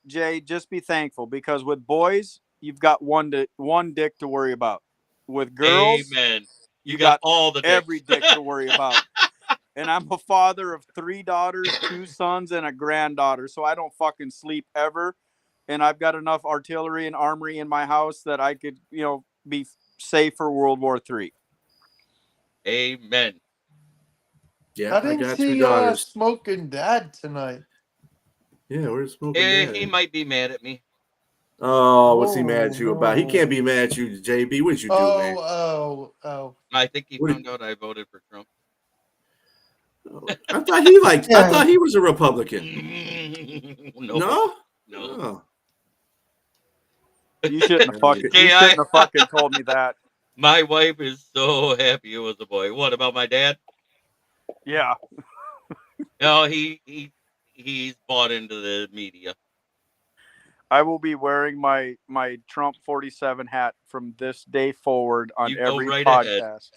Jay, just be thankful because with boys, you've got one dick to worry about. With girls, amen. You got all the dicks. every dick to worry about. And I'm a father of 3 daughters, 2 sons, and a granddaughter, so I don't fucking sleep ever. And I've got enough artillery and armory in my house that I could, be safe for World War III. Amen. Yeah, I I didn't got two see daughters. Smoking Dad tonight. Yeah, where's Smoking Dad? He might be mad at me. Oh, what's he mad Oh, at you about? He can't no. be mad at you, JB. What'd you do, man? Oh. I think he What did- found out I voted for Trump. I thought he liked. I thought he was a Republican. No. Oh. You shouldn't have J.I. fucking told me that. My wife is so happy it was a boy. What about my dad? Yeah. No, he's bought into the media. I will be wearing my Trump 47 hat from this day forward on You go every right ahead. podcast.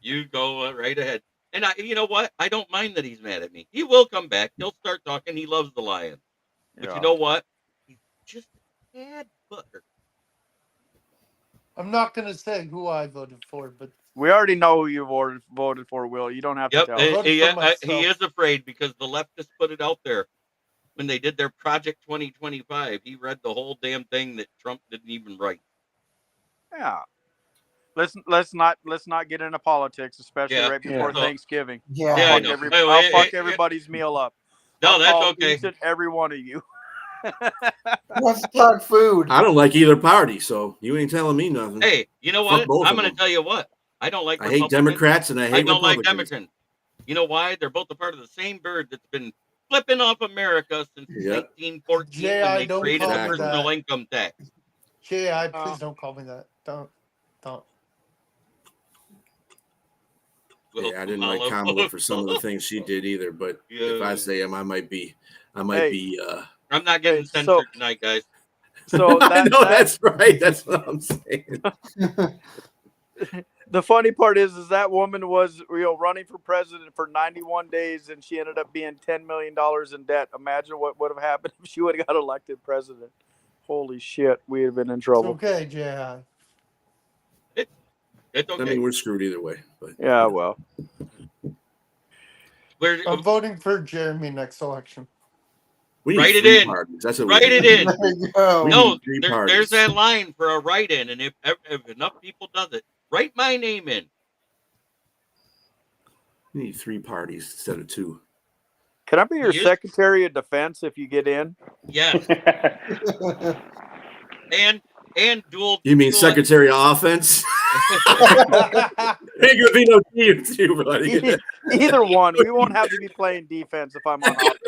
You go right ahead. And you know what? I don't mind that he's mad at me. He will come back. He'll start talking. He loves the Lions. But you know what? He's just a tad butter. I'm not gonna say who I voted for, but We already know who you voted for, Will. You don't have to tell us. He is afraid because the leftists put it out there when they did their Project 2025. He read the whole damn thing that Trump didn't even write. Yeah. Let's not get into politics, especially right before Thanksgiving. Yeah. I'll fuck everybody's meal up. No, I'll that's call okay. each and every one of you. Let's talk food. I don't like either party, so you ain't telling me nothing. Hey, you know Fuck what? both I'm of going to them. tell you what. I don't like I hate Democrats and I hate don't like Republicans. Democrats. You know why? They're both a part of the same bird that's been flipping off America since 1914 when they created the personal income tax. J.I., please don't call me that. Don't. Yeah, I didn't like Kamala for some of the things she did either, but if I say him, I might be. I'm not getting censored tonight, guys. So that's right. That's what I'm saying. The funny part is that woman was running for president for 91 days, and she ended up being $10 million in debt. Imagine what would have happened if she would have got elected president. Holy shit, we'd have been in trouble. It's okay, J.I. It's okay. I mean, we're screwed either way. But yeah, well. I'm voting for Jeremy next election. We need write it three in. parties. That's what write we it need. in. We No, need three there's parties. that line for a write-in, and if enough people does it, write my name in. We need three parties instead of two. Can I be your Secretary of Defense if you get in? Yes. and dual. You mean Secretary of Offense? Ain't gonna be no two, buddy. Either one. We won't have to be playing defense if I'm on offense.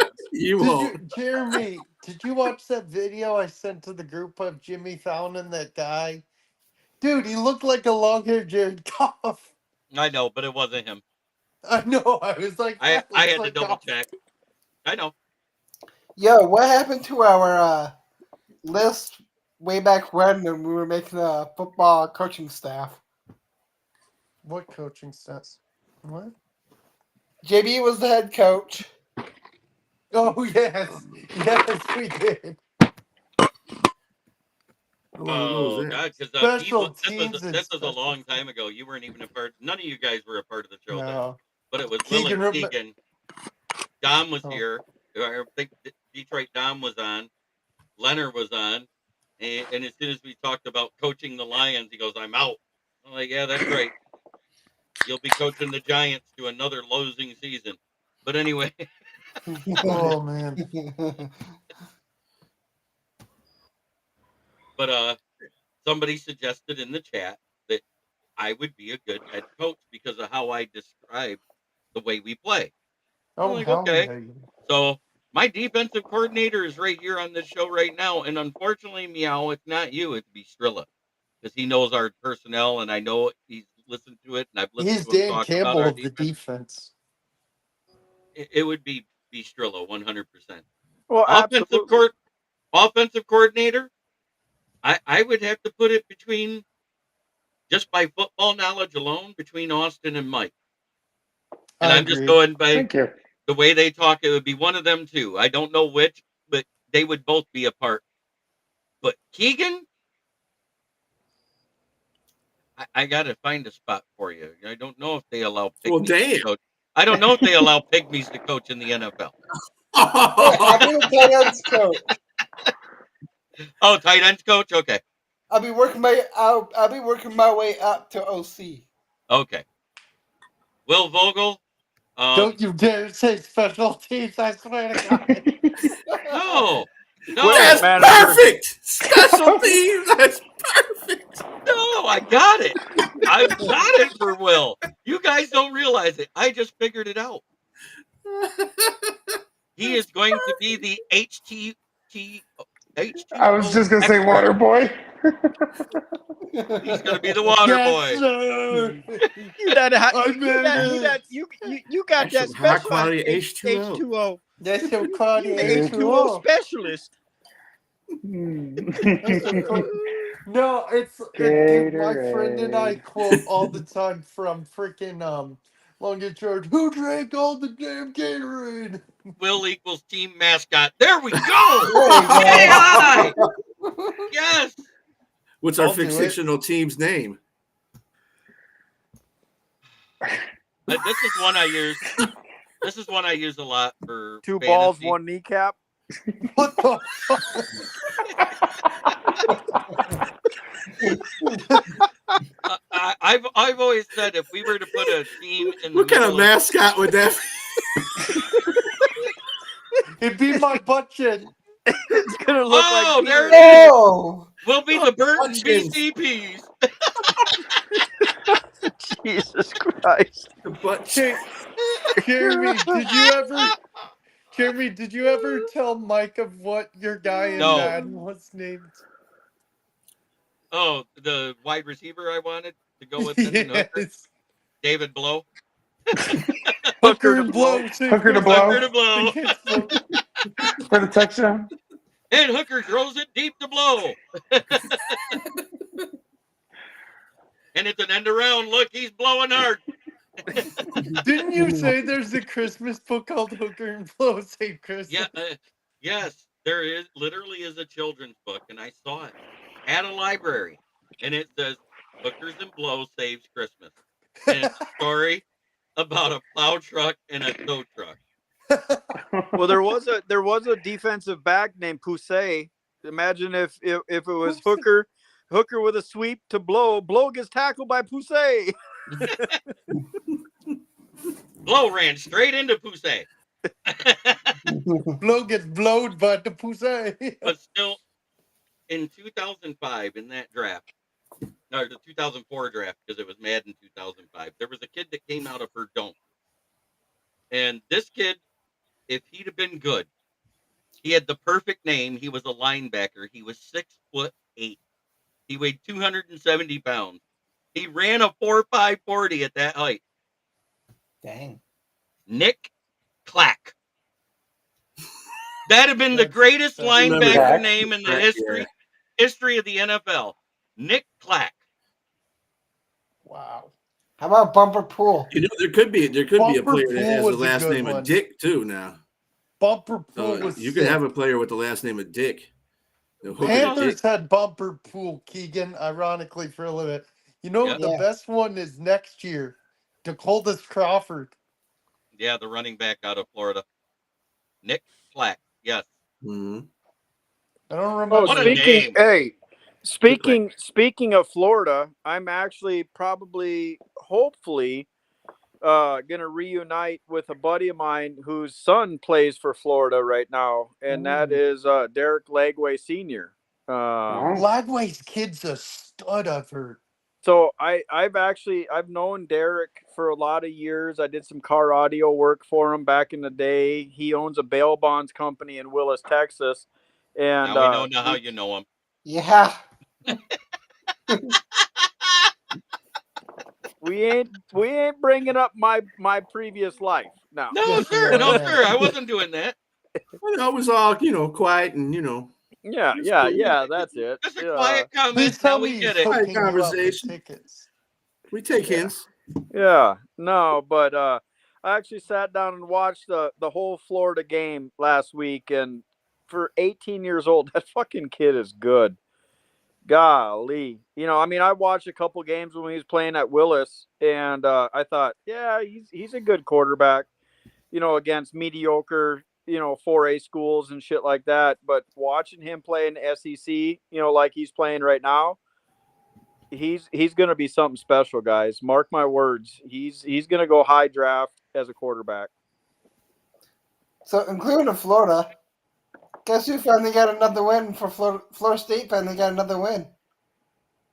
Jeremy, did you watch that video I sent to the group of Jimmy Fallon and that guy? Dude, he looked like a long-haired Jared Goff. I know, but it wasn't him. I know. I was like, I had to double check. I know. Yo, what happened to our list way back when we were making a football coaching staff? What coaching staff? What? JB was the head coach. Oh, yes. Yes, we did. Oh, God, because this was a long time ago. You weren't even a part. None of you guys were a part of the show then. But it was Will and Keegan. Dom was here. I think Detroit Dom was on. Leonard was on. And as soon as we talked about coaching the Lions, he goes, I'm out. I'm like, yeah, that's right. You'll be coaching the Giants to another losing season. But anyway. Oh, man. But somebody suggested in the chat that I would be a good head coach because of how I describe the way we play. Oh, I'm like, okay. So my defensive coordinator is right here on this show right now. And unfortunately, Meow, it's not you. It's Bistrilla. Because he knows our personnel, and I know he's listened to it, and I've listened to him Dan talk Campbell about our of the defense. It would be Bistrilla, 100%. Well, offensive coordinator, I would have to put it between, just by football knowledge alone, between Austin and Mike. And I'm just going by the way they talk. It would be one of them two. I don't know which, but they would both be a part. But Keegan, I got to find a spot for you. I don't know if they allow pygmies to coach. I don't know if they allow pygmies to coach in the NFL. I'll be the tight ends coach. Oh, tight ends coach. Okay. I'll be working my way up to OC. Okay. Will Vogel. Don't you dare say special teams! I swear to God. No. Equipment That's manager. perfect. Special teams. That's perfect. No, I got it. I've got it for Will. You guys don't realize it. I just figured it out. He is going to be the I was H2O just gonna say expert. water boy. He's going to be the water Yes, boy. sir. You that I you made that you it. that you got That's that some high specialized quality H2O. H2O. That's your You quality the H2O H2O. specialist. That's your No, dude, my friend and I Gatorade. quote all the time from freaking Long and George. Who drank all the damn Gatorade? Will equals team mascot. There we go. There you go. AI. Yes. What's our I'll do it. fictional team's name? This is one I use. This is one I use a lot for Two fantasy. balls, one kneecap. What the fuck? I've always said if we were to put a team in the What kind middle of mascot would that be? It'd be my butt chin. It's gonna look Oh, like there Peter. it is. Oh, We'll be the Burton Hutchins. BCPs. Jesus Christ. The butt Jeremy, did you ever tell Mike of what your guy in No. Madden was named? Oh, the wide receiver I wanted to go with Hendon Hooker, Yes. David Blow. Hooker and blow. Hooker to blow. Hooker to Blow. For the touchdown. And Hooker throws it deep to Blow. And it's an end around. Look, he's blowing hard. Didn't you say there's a Christmas book called Hooker and Blow St. Christmas? Yeah, yes, there is literally is a children's book, and I saw it at a library, and it says Hookers and Blow Saves Christmas. And it's a story about a plow truck and a tow truck. Well, there was a defensive back named Poussey. Imagine if it was Hooker with a sweep to Blow. Blow gets tackled by Poussey. Blow ran straight into Poussey. Blow gets blowed by the pussy. But still, in 2005, in that draft, or the 2004 draft, because it was Madden 2005, there was a kid that came out of Verdun. And this kid, if he'd have been good, he had the perfect name. He was a linebacker. He was 6'8". He weighed 270 pounds. He ran a 4.5 40 at that height. dang. Nick Clack. That'd have been the greatest remember linebacker that. name in the Clack, history of the NFL. Nick Clack. Wow. How about Bumper Pool? You know, there could be a Bumper player that has Pool the was a last good name one. of Dick too now. Bumper Pool So was you can sick. have a player with the last name of Dick. The Hooker Panthers Dick. had Bumper Pool, Keegan, ironically, for a little bit. You know, Yep. the Yeah. best one is next year. Dakotas Crawford. Yeah, the running back out of Florida. Nick Clack. Yes. Mhm. I don't remember. Oh, What a speaking name. speaking of Florida, I'm actually hopefully gonna reunite with a buddy of mine whose son plays for Florida right now, and that is Derek Lagway Sr. Lagway's kid's a stud, I've heard. So I've known Derek for a lot of years. I did some car audio work for him back in the day. He owns a bail bonds company in Willis, Texas. And Now we know now how you know him. Yeah. we ain't bringing up my previous life now. No, Yes, sir. we No, are. sir. I wasn't doing that. Well, it was all quiet and Yeah, that's it. Just a Yeah. quiet comment. Please tell Now we me he's get it. hooking you up with conversation. tickets. we take hints. Yeah, no, but I actually sat down and watched the whole Florida game last week, and for 18 years old, that fucking kid is good. Golly, I watched a couple games when he was playing at Willis, and I thought, yeah, he's a good quarterback, against mediocre, 4A schools and shit like that. But watching him play in the SEC, like he's playing right now, he's going to be something special, guys. Mark my words. He's going to go high draft as a quarterback. So, including Florida, guess who finally got another win for Florida State? Finally got another win.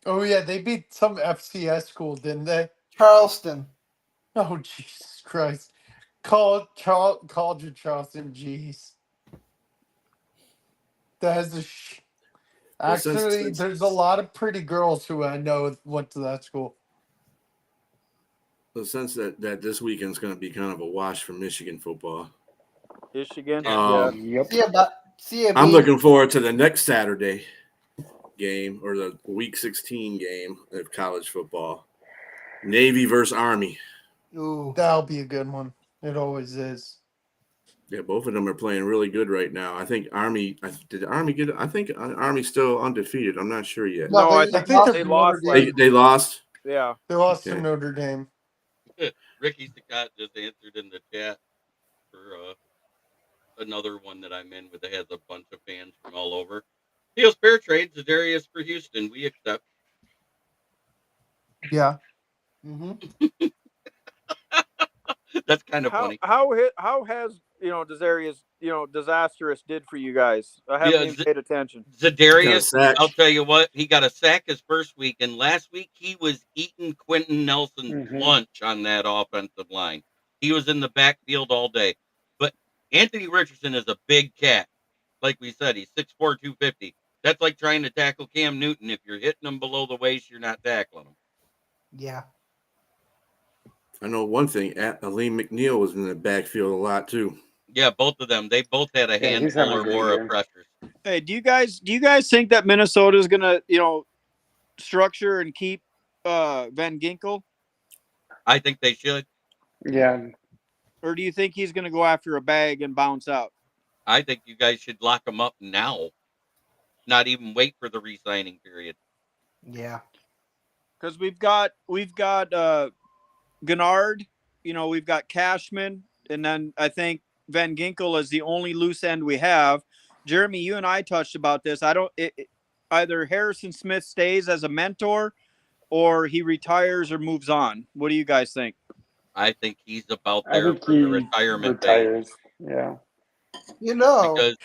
Oh yeah, they beat some FCS school, didn't they? Charleston. Oh Jesus Christ! College of Charleston. Jeez, that is Well, since- actually. since- There's a lot of pretty girls who I know went to that school. The sense that this weekend's going to be kind of a wash for Michigan football. Michigan. Yeah. Yep. See ya, I'm B. looking forward to the next Saturday game or the Week 16 game of college football. Navy versus Army. Ooh. That'll be a good one. It always is. Yeah, both of them are playing really good right now. I think Army did Army get it? I think Army's still undefeated. I'm not sure yet. No, No, I they think lost they to lost. Notre Dame. They lost. Yeah. They lost to Okay. Notre Dame. Ricky Scott just answered in the chat for another one that I'm in with that has a bunch of fans from all over. Feels fair trade. Zedarius for Houston. We accept. Yeah. Mm-hmm. That's kind of funny. How has Desarius disastrous did for you guys? I haven't even paid attention. Zedarius, sack. I'll tell you what, he got a sack his first week, and last week he was eating Quentin Nelson's lunch on that offensive line. He was in the backfield all day. But Anthony Richardson is a big cat. Like we said, he's 6'4", 250. That's like trying to tackle Cam Newton. If you're hitting him below the waist, you're not tackling him. Yeah. I know one thing. Aleem McNeil was in the backfield a lot too. Yeah, both of them. They both had a Yeah, he's handful having a or great more year. of pressures. Hey, do you guys think that Minnesota is gonna structure and keep Van Ginkel, I think they should. Yeah. or do you think he's gonna go after a bag and bounce out? I think you guys should lock him up now. Not even wait for the re-signing period. Yeah. Because we've got Gennard, we've got Cashman, and then I think Van Ginkel is the only loose end we have. Jeremy, you and I touched about this. Either Harrison Smith stays as a mentor or he retires or moves on. What do you guys think? I think he's about I there think for the he retirement day. retires. Yeah. Because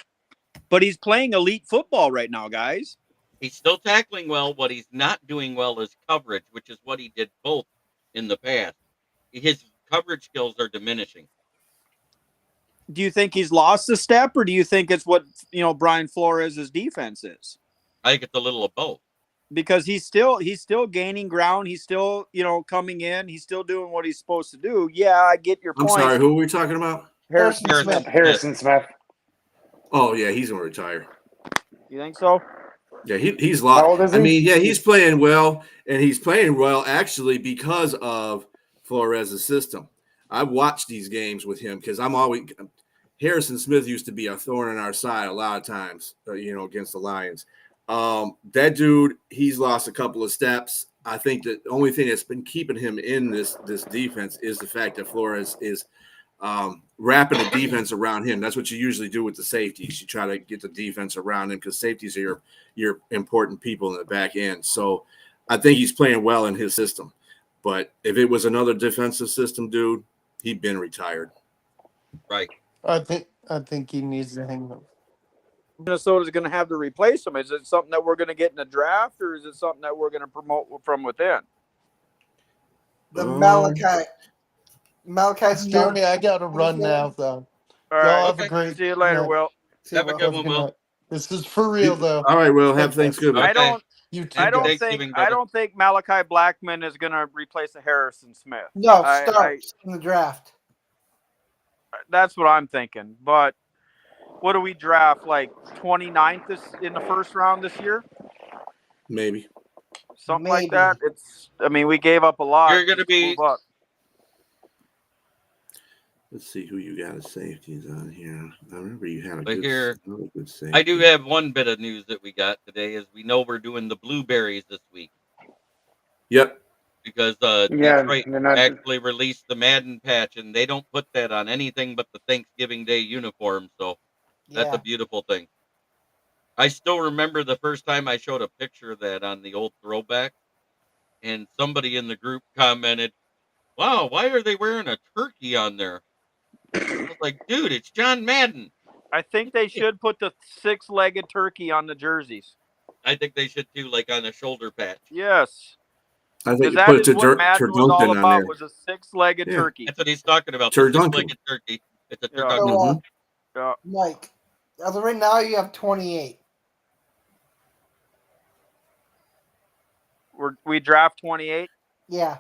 But he's playing elite football right now, guys. he's still tackling well. What he's not doing well is coverage, which is what he did both in the past. His coverage skills are diminishing. Do you think he's lost a step, or do you think it's what Brian Flores' defense is? I think it's a little of both. Because he's still gaining ground. He's still coming in. He's still doing what he's supposed to do. Yeah, I get your I'm point. sorry, who are we talking about? Harrison Smith. Oh yeah, he's gonna retire. You think so? Yeah, he's lost. How old is he? I mean, yeah, he's playing well, and he's playing well actually because of Flores' system. I've watched these games with him because Harrison Smith used to be a thorn in our side a lot of times, against the Lions. That dude, he's lost a couple of steps. I think that the only thing that's been keeping him in this defense is the fact that Flores is wrapping the defense around him. That's what you usually do with the safeties. You try to get the defense around him because safeties are your important people in the back end. So I think he's playing well in his system. But if it was another defensive system, dude, he'd been retired. Right. I think he needs to hang up. Minnesota's going to have to replace him. Is it something that we're going to get in the draft, or is it something that we're going to promote from within? The Malachi Stone. Jeremy, I got to run now, though. All right. Y'all have a great See you later, night. Will. Have a good one, Will. This is for real, though. All right, Will. Have Thanksgiving. Okay. You too, I don't guys. think Malachi Blackman is going to replace a Harrison Smith. No, starts in the draft. That's what I'm thinking. But what do we draft, like 29th in the first round this year? Maybe. Something like that. We gave up a lot. You're going to be. Let's see who you got as safeties on here. I remember you had a good safety. I do have one bit of news that we got today is we know we're doing the blueberries this week. Yep. Because Detroit actually released the Madden patch, and they don't put that on anything but the Thanksgiving Day uniform. So that's a beautiful thing. I still remember the first time I showed a picture of that on the old throwback. and somebody in the group commented, "Wow, why are they wearing a turkey on there?" I was like, "Dude, it's John Madden." I think they should put the 6-legged turkey on the jerseys. I think they should too, like on a shoulder patch. Yes. I think Because you that put it is to what Madden was all Turducken on about, there. was a 6-legged Yeah. turkey. That's what he's talking about. The Turducken. six-legged turkey. It's a Yeah. turducken. So, Yeah. Mike, as of right now, you have 28. We draft 28. Yeah.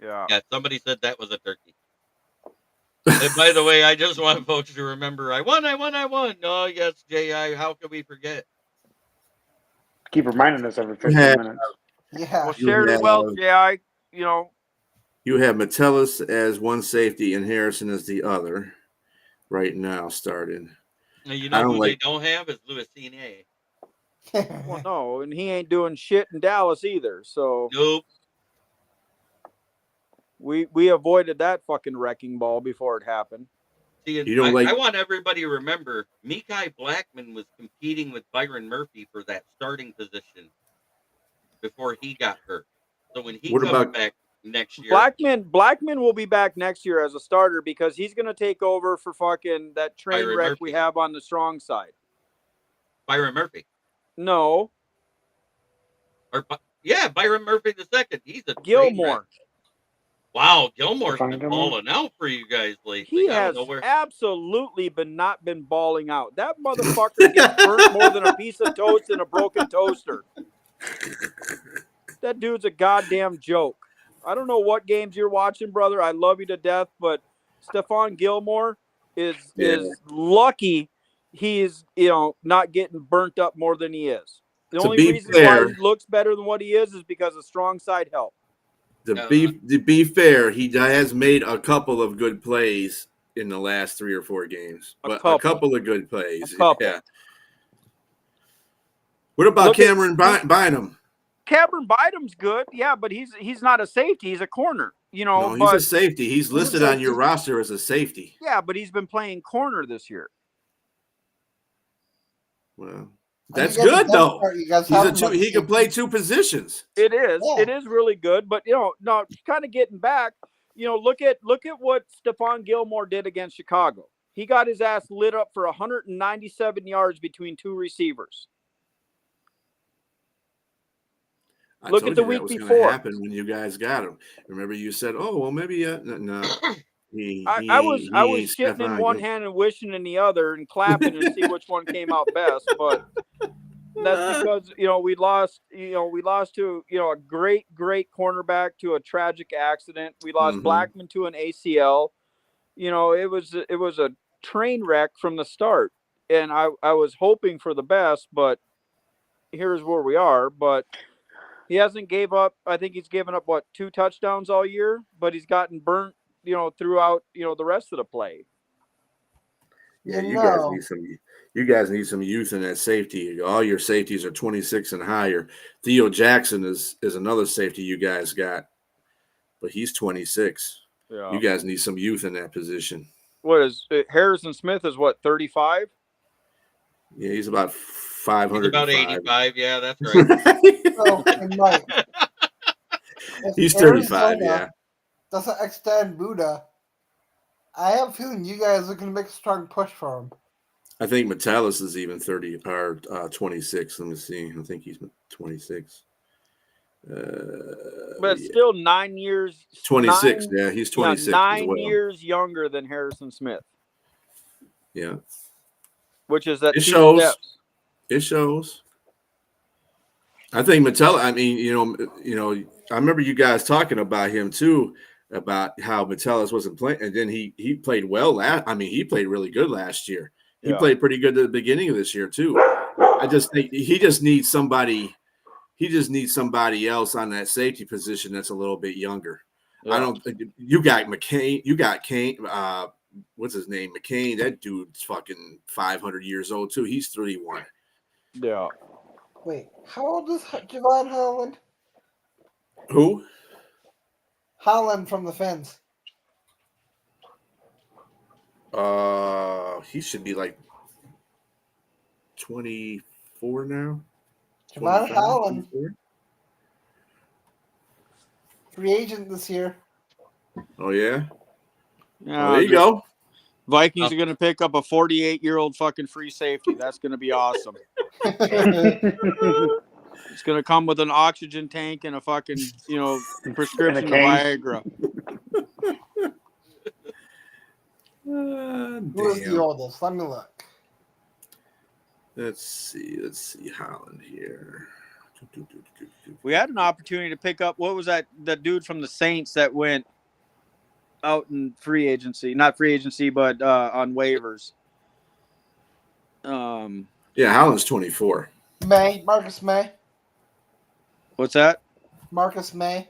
Yeah. Yeah, somebody said that was a turkey. And by the way, I just want folks to remember, I won. Oh, yes, J.I., how can we forget? Keep reminding us every 15 Yeah. minutes. Yeah. Well, share the wealth, J.I. You know, You have Metellus as one safety and Harrison as the other right now starting. And you I know don't who like- they don't have is Louis C.N.A. well, no, and he ain't doing shit in Dallas either. So Nope. we avoided that fucking wrecking ball before it happened. See, You don't like- I want everybody to remember, Mekhi Blackman was competing with Byron Murphy for that starting position before he got hurt. So when he What comes about- back next year, Blackman will be back next year as a starter because he's going to take over for fucking that train Byron wreck Murphy. we have on the strong side. Byron Murphy. No, Byron Murphy the second. He's a train wreck. Gilmore. Wow, Gilmore's Stephon been Gilmore? balling out for you guys lately. He I has don't know where. absolutely not been balling out. That motherfucker gets burnt more than a piece of toast in a broken toaster. That dude's a goddamn joke. I don't know what games you're watching, brother. I love you to death, but Stephon Gilmore is lucky he's not getting burnt up more than he is. The To only be reason fair- why he looks better than what he is because of strong side help. To be fair, he has made a couple of good plays in the last 3 or 4 games. A But couple. a couple of good plays. A couple. Yeah. What about Look at- Cameron Bynum? Cameron Bynum's good, yeah, but he's not a safety. He's a corner, No, he's but a safety. He's listed on your roster as a safety. yeah, but he's been playing corner this year. Well, I that's think good the best though. part, you guys He's have a him two, like he can safety. play 2 positions. It is. Yeah. It is really good, but no, kind of getting back. Look at what Stephon Gilmore did against Chicago. He got his ass lit up for 197 yards between 2 receivers. I Look told at the you week that was going before. to happen when you guys got him. Remember, you said, "Oh, well, maybe no." I was ain't shitting in Stephon one Gilmore. hand and wishing in the other and clapping and see which one came out best. But that's because we lost to a great cornerback to a tragic accident. We lost Mhm. Blackman to an ACL. It was a train wreck from the start, and I was hoping for the best, but here's where we are. But he hasn't gave up. I think he's given up 2 touchdowns all year, but he's gotten burnt throughout the rest of the play. Yeah, you guys need some youth in that safety. All your safeties are 26 and higher. Theo Jackson is another safety you guys got, but he's 26. Yeah. You guys need some youth in that position. What is it? Harrison Smith is 35? Yeah, he's about 500. He's about 85. Yeah, that's right. So, and Mike, if He's 35. Arizona Yeah. doesn't extend Buddha, I have a feeling you guys are going to make a strong push for him. I think Metellus is even 30 or 26. Let me see. I think he's 26. But it's still 9 years. 26. Yeah, he's 26 9 as well. years younger than Harrison Smith, Yeah, which is at it 2 shows. steps. It shows. I think Metellus. I mean, I remember you guys talking about him too, about how Metellus wasn't playing, and then he played well. He played really good last year. He played pretty good at the beginning of this year too. I just think he just needs somebody. He just needs somebody else on that safety position that's a little bit younger. Yeah. I don't. You got McCain. You got Kane. What's his name? McCain. That dude's fucking 500 years old too. He's 31. Yeah. Wait, how old is Javon Holland? Who? Holland from the Fins. He should be like 24 now. Javon 25, Holland. 24? free agent this year. Oh yeah. Yeah, Oh, there you go. Vikings are going to pick up a 48-year-old fucking free safety. That's going to be awesome. It's going to come with an oxygen tank and a fucking, prescription of cane. Viagra. Who is the oldest? Let me look. Let's see Holland here. We had an opportunity to pick up, what was that dude from the Saints that went out in free agency, not free agency, but on waivers. Yeah, Holland's 24. Marcus May. What's that? Marcus May.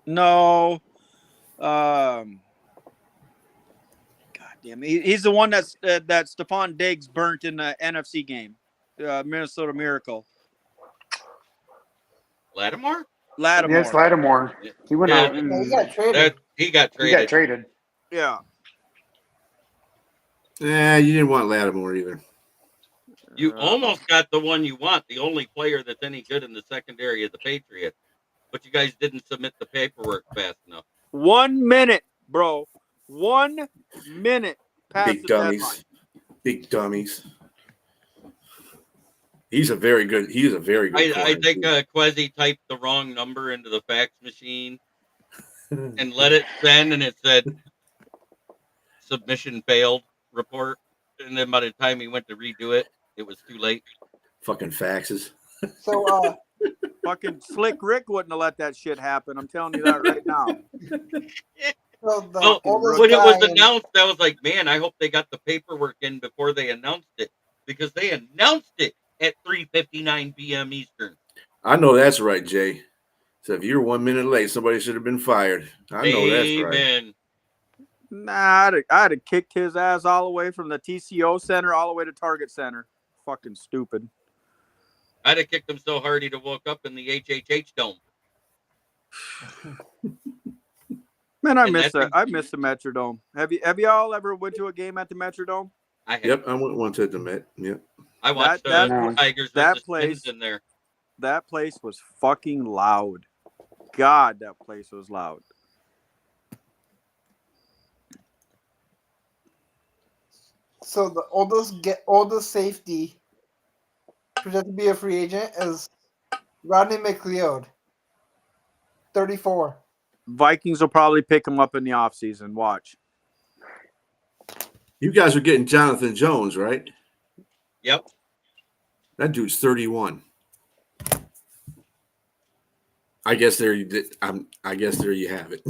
No. God damn, he's the one that Stephon Diggs burnt in the NFC game, Minnesota Miracle. Lattimore? Yes, Lattimore. He went out and he got traded. He got he got traded. Yeah. Yeah, you didn't want Lattimore either. You almost got the one you want, the only player that's any good in the secondary of the Patriots. But you guys didn't submit the paperwork fast enough. 1 minute, bro. 1 minute past Big the dummies. deadline. Big dummies. He's a very good. I think Quezzy typed the wrong number into the fax machine and let it send, and it said submission failed report. And then by the time he went to redo it, it was too late. Fucking faxes. So, fucking Slick Rick wouldn't have let that shit happen. I'm telling you that right now. When it was announced, I was like, man, I hope they got the paperwork in before they announced it, because they announced it at 3:59 p.m. Eastern. I know that's right, Jay. So if you're 1 minute late, somebody should have been fired. I know that's right. Nah, I'd have kicked his ass all the way from the TCO Center all the way to Target Center. Fucking stupid. I'd have kicked him so hard he'd have woke up in the HHH Dome. Man, I miss the Metrodome. Have y'all ever went to a game at the Metrodome? Yep, I went once at the Met. Yep. I watched Tigers versus Twins in there. That place was fucking loud. God, that place was loud. So the oldest safety projected to be a free agent is Rodney McLeod, 34. Vikings will probably pick him up in the offseason. Watch. You guys are getting Jonathan Jones, right? Yep. That dude's 31. I guess there you have it.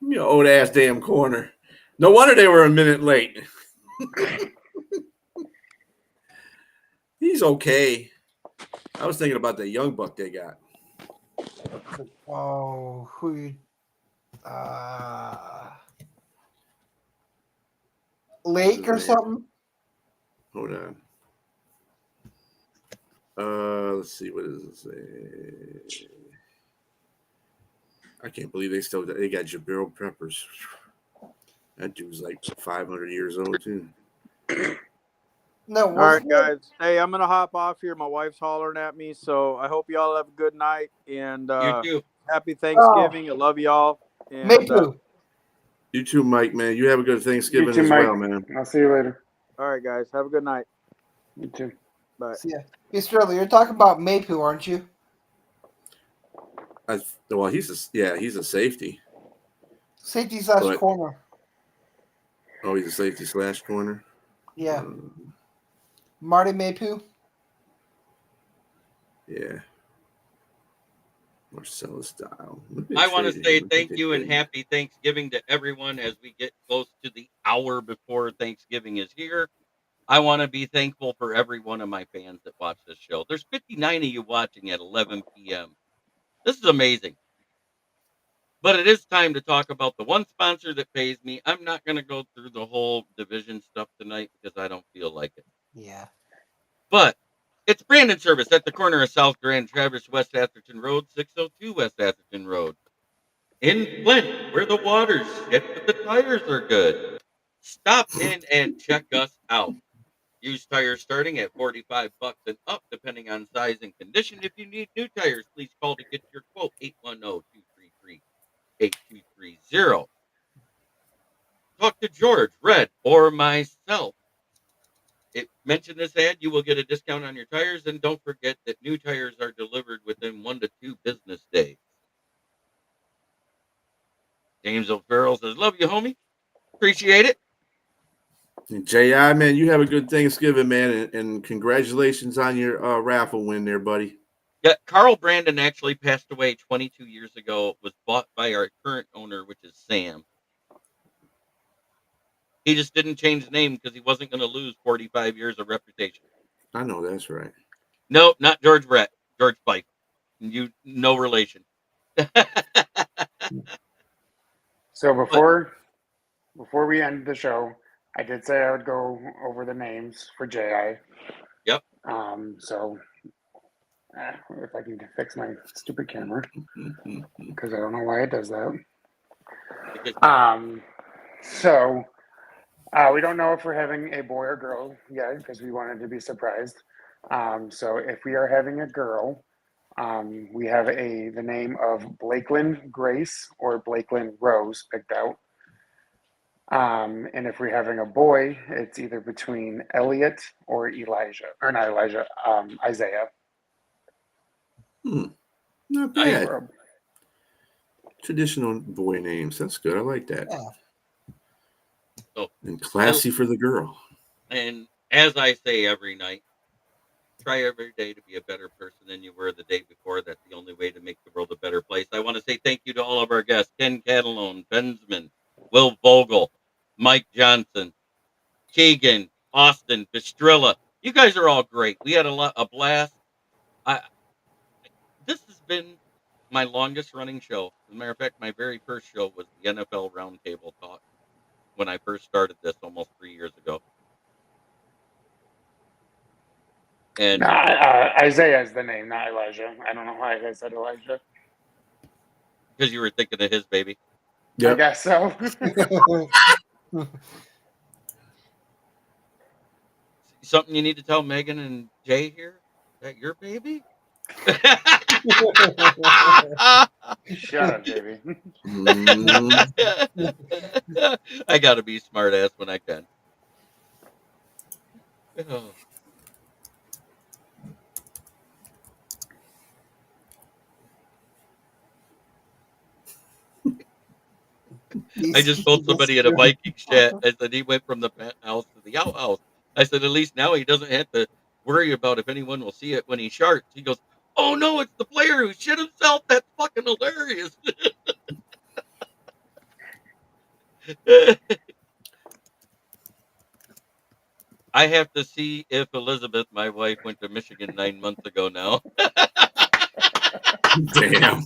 You old ass damn corner. No wonder they were a minute late. He's okay. I was thinking about the young buck they got. Oh, Lake or something? Hold on. Let's see. What does it say? I can't believe they got Jabril Peppers. That dude's like 500 years old too. No. All right, guys. Hey, I'm gonna hop off here. My wife's hollering at me, so I hope y'all have a good night and you too. Happy Thanksgiving. I love y'all. And, Me too. You too, Mike. Man, you have a good Thanksgiving You too, as Mike. well, man. I'll see you later. All right, guys. Have a good night. You too. Bye. See ya. Hey, Sterling, you're talking about Mapu, aren't you? Well, he's a safety. Safety / corner. Oh, he's a safety / corner. Yeah. Marty Mapu. Yeah. Marcellus style. I want to say thank you and happy Thanksgiving to everyone as we get close to the hour before Thanksgiving is here. I want to be thankful for every one of my fans that watch this show. There's 59 of you watching at 11 p.m. This is amazing. But it is time to talk about the one sponsor that pays me. I'm not going to go through the whole division stuff tonight because I don't feel like it. Yeah. But it's Brandon Service at the corner of South Grand Traverse, West Atherton Road, 602 West Atherton Road. In Flint, where the water's shit, but the tires are good. Stop in and check us out. Used tires starting at $45 and up, depending on size and condition. If you need new tires, please call to get your quote, 810-233-8230. Talk to George, Red, or myself. Mention this ad, you will get a discount on your tires, and don't forget that new tires are delivered within 1 to 2 business days. James O'Farrell says, love you, homie. Appreciate it. J.I., man, you have a good Thanksgiving, man, and congratulations on your raffle win there, buddy. Yeah, Carl Brandon actually passed away 22 years ago. It was bought by our current owner, which is Sam. He just didn't change the name because he wasn't going to lose 45 years of reputation. I know that's right. No, not George Brett. George Fife. You, no relation. So before we end the show, I did say I would go over the names for JI. Yep. So if I can fix my stupid camera, because I don't know why it does that. So we don't know if we're having a boy or girl yet because we wanted to be surprised. So if we are having a girl, we have the name of Blakeland Grace or Blakeland Rose picked out. And if we're having a boy, it's either between Elliot or Elijah, or not Elijah, Isaiah. Not bad. Traditional boy names. That's good. I like that. Yeah. And classy for the girl. And as I say every night, try every day to be a better person than you were the day before. That's the only way to make the world a better place. I want to say thank you to all of our guests, Ken Catalone, Bensman, Will Vogel, Mike Johnson, Keegan, Austin, Bistrilla. You guys are all great. We had a blast. This has been my longest running show. As a matter of fact, my very first show was the NFL Roundtable Talk when I first started this almost 3 years ago. And Isaiah is the name, not Elijah. I don't know why I said Elijah. because you were thinking of his baby. Yep. I guess so. Something you need to tell Megan and Jay here? That your baby? Shut up, baby. I got to be smart ass when I can. Oh. I just told somebody at a Viking chat, I said he went from the penthouse to the outhouse. I said, at least now he doesn't have to worry about if anyone will see it when he sharts. He goes, oh no, it's the player who shit himself. That's fucking hilarious. I have to see if Elizabeth, my wife, went to Michigan 9 months ago now. Damn.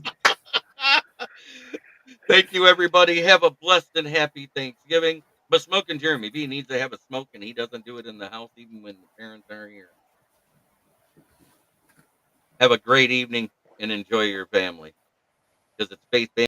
Thank you, everybody. Have a blessed and happy Thanksgiving. But Smoking Jeremy B needs to have a smoke, and he doesn't do it in the house even when the parents aren't here. Have a great evening and enjoy your family because it's faith-based.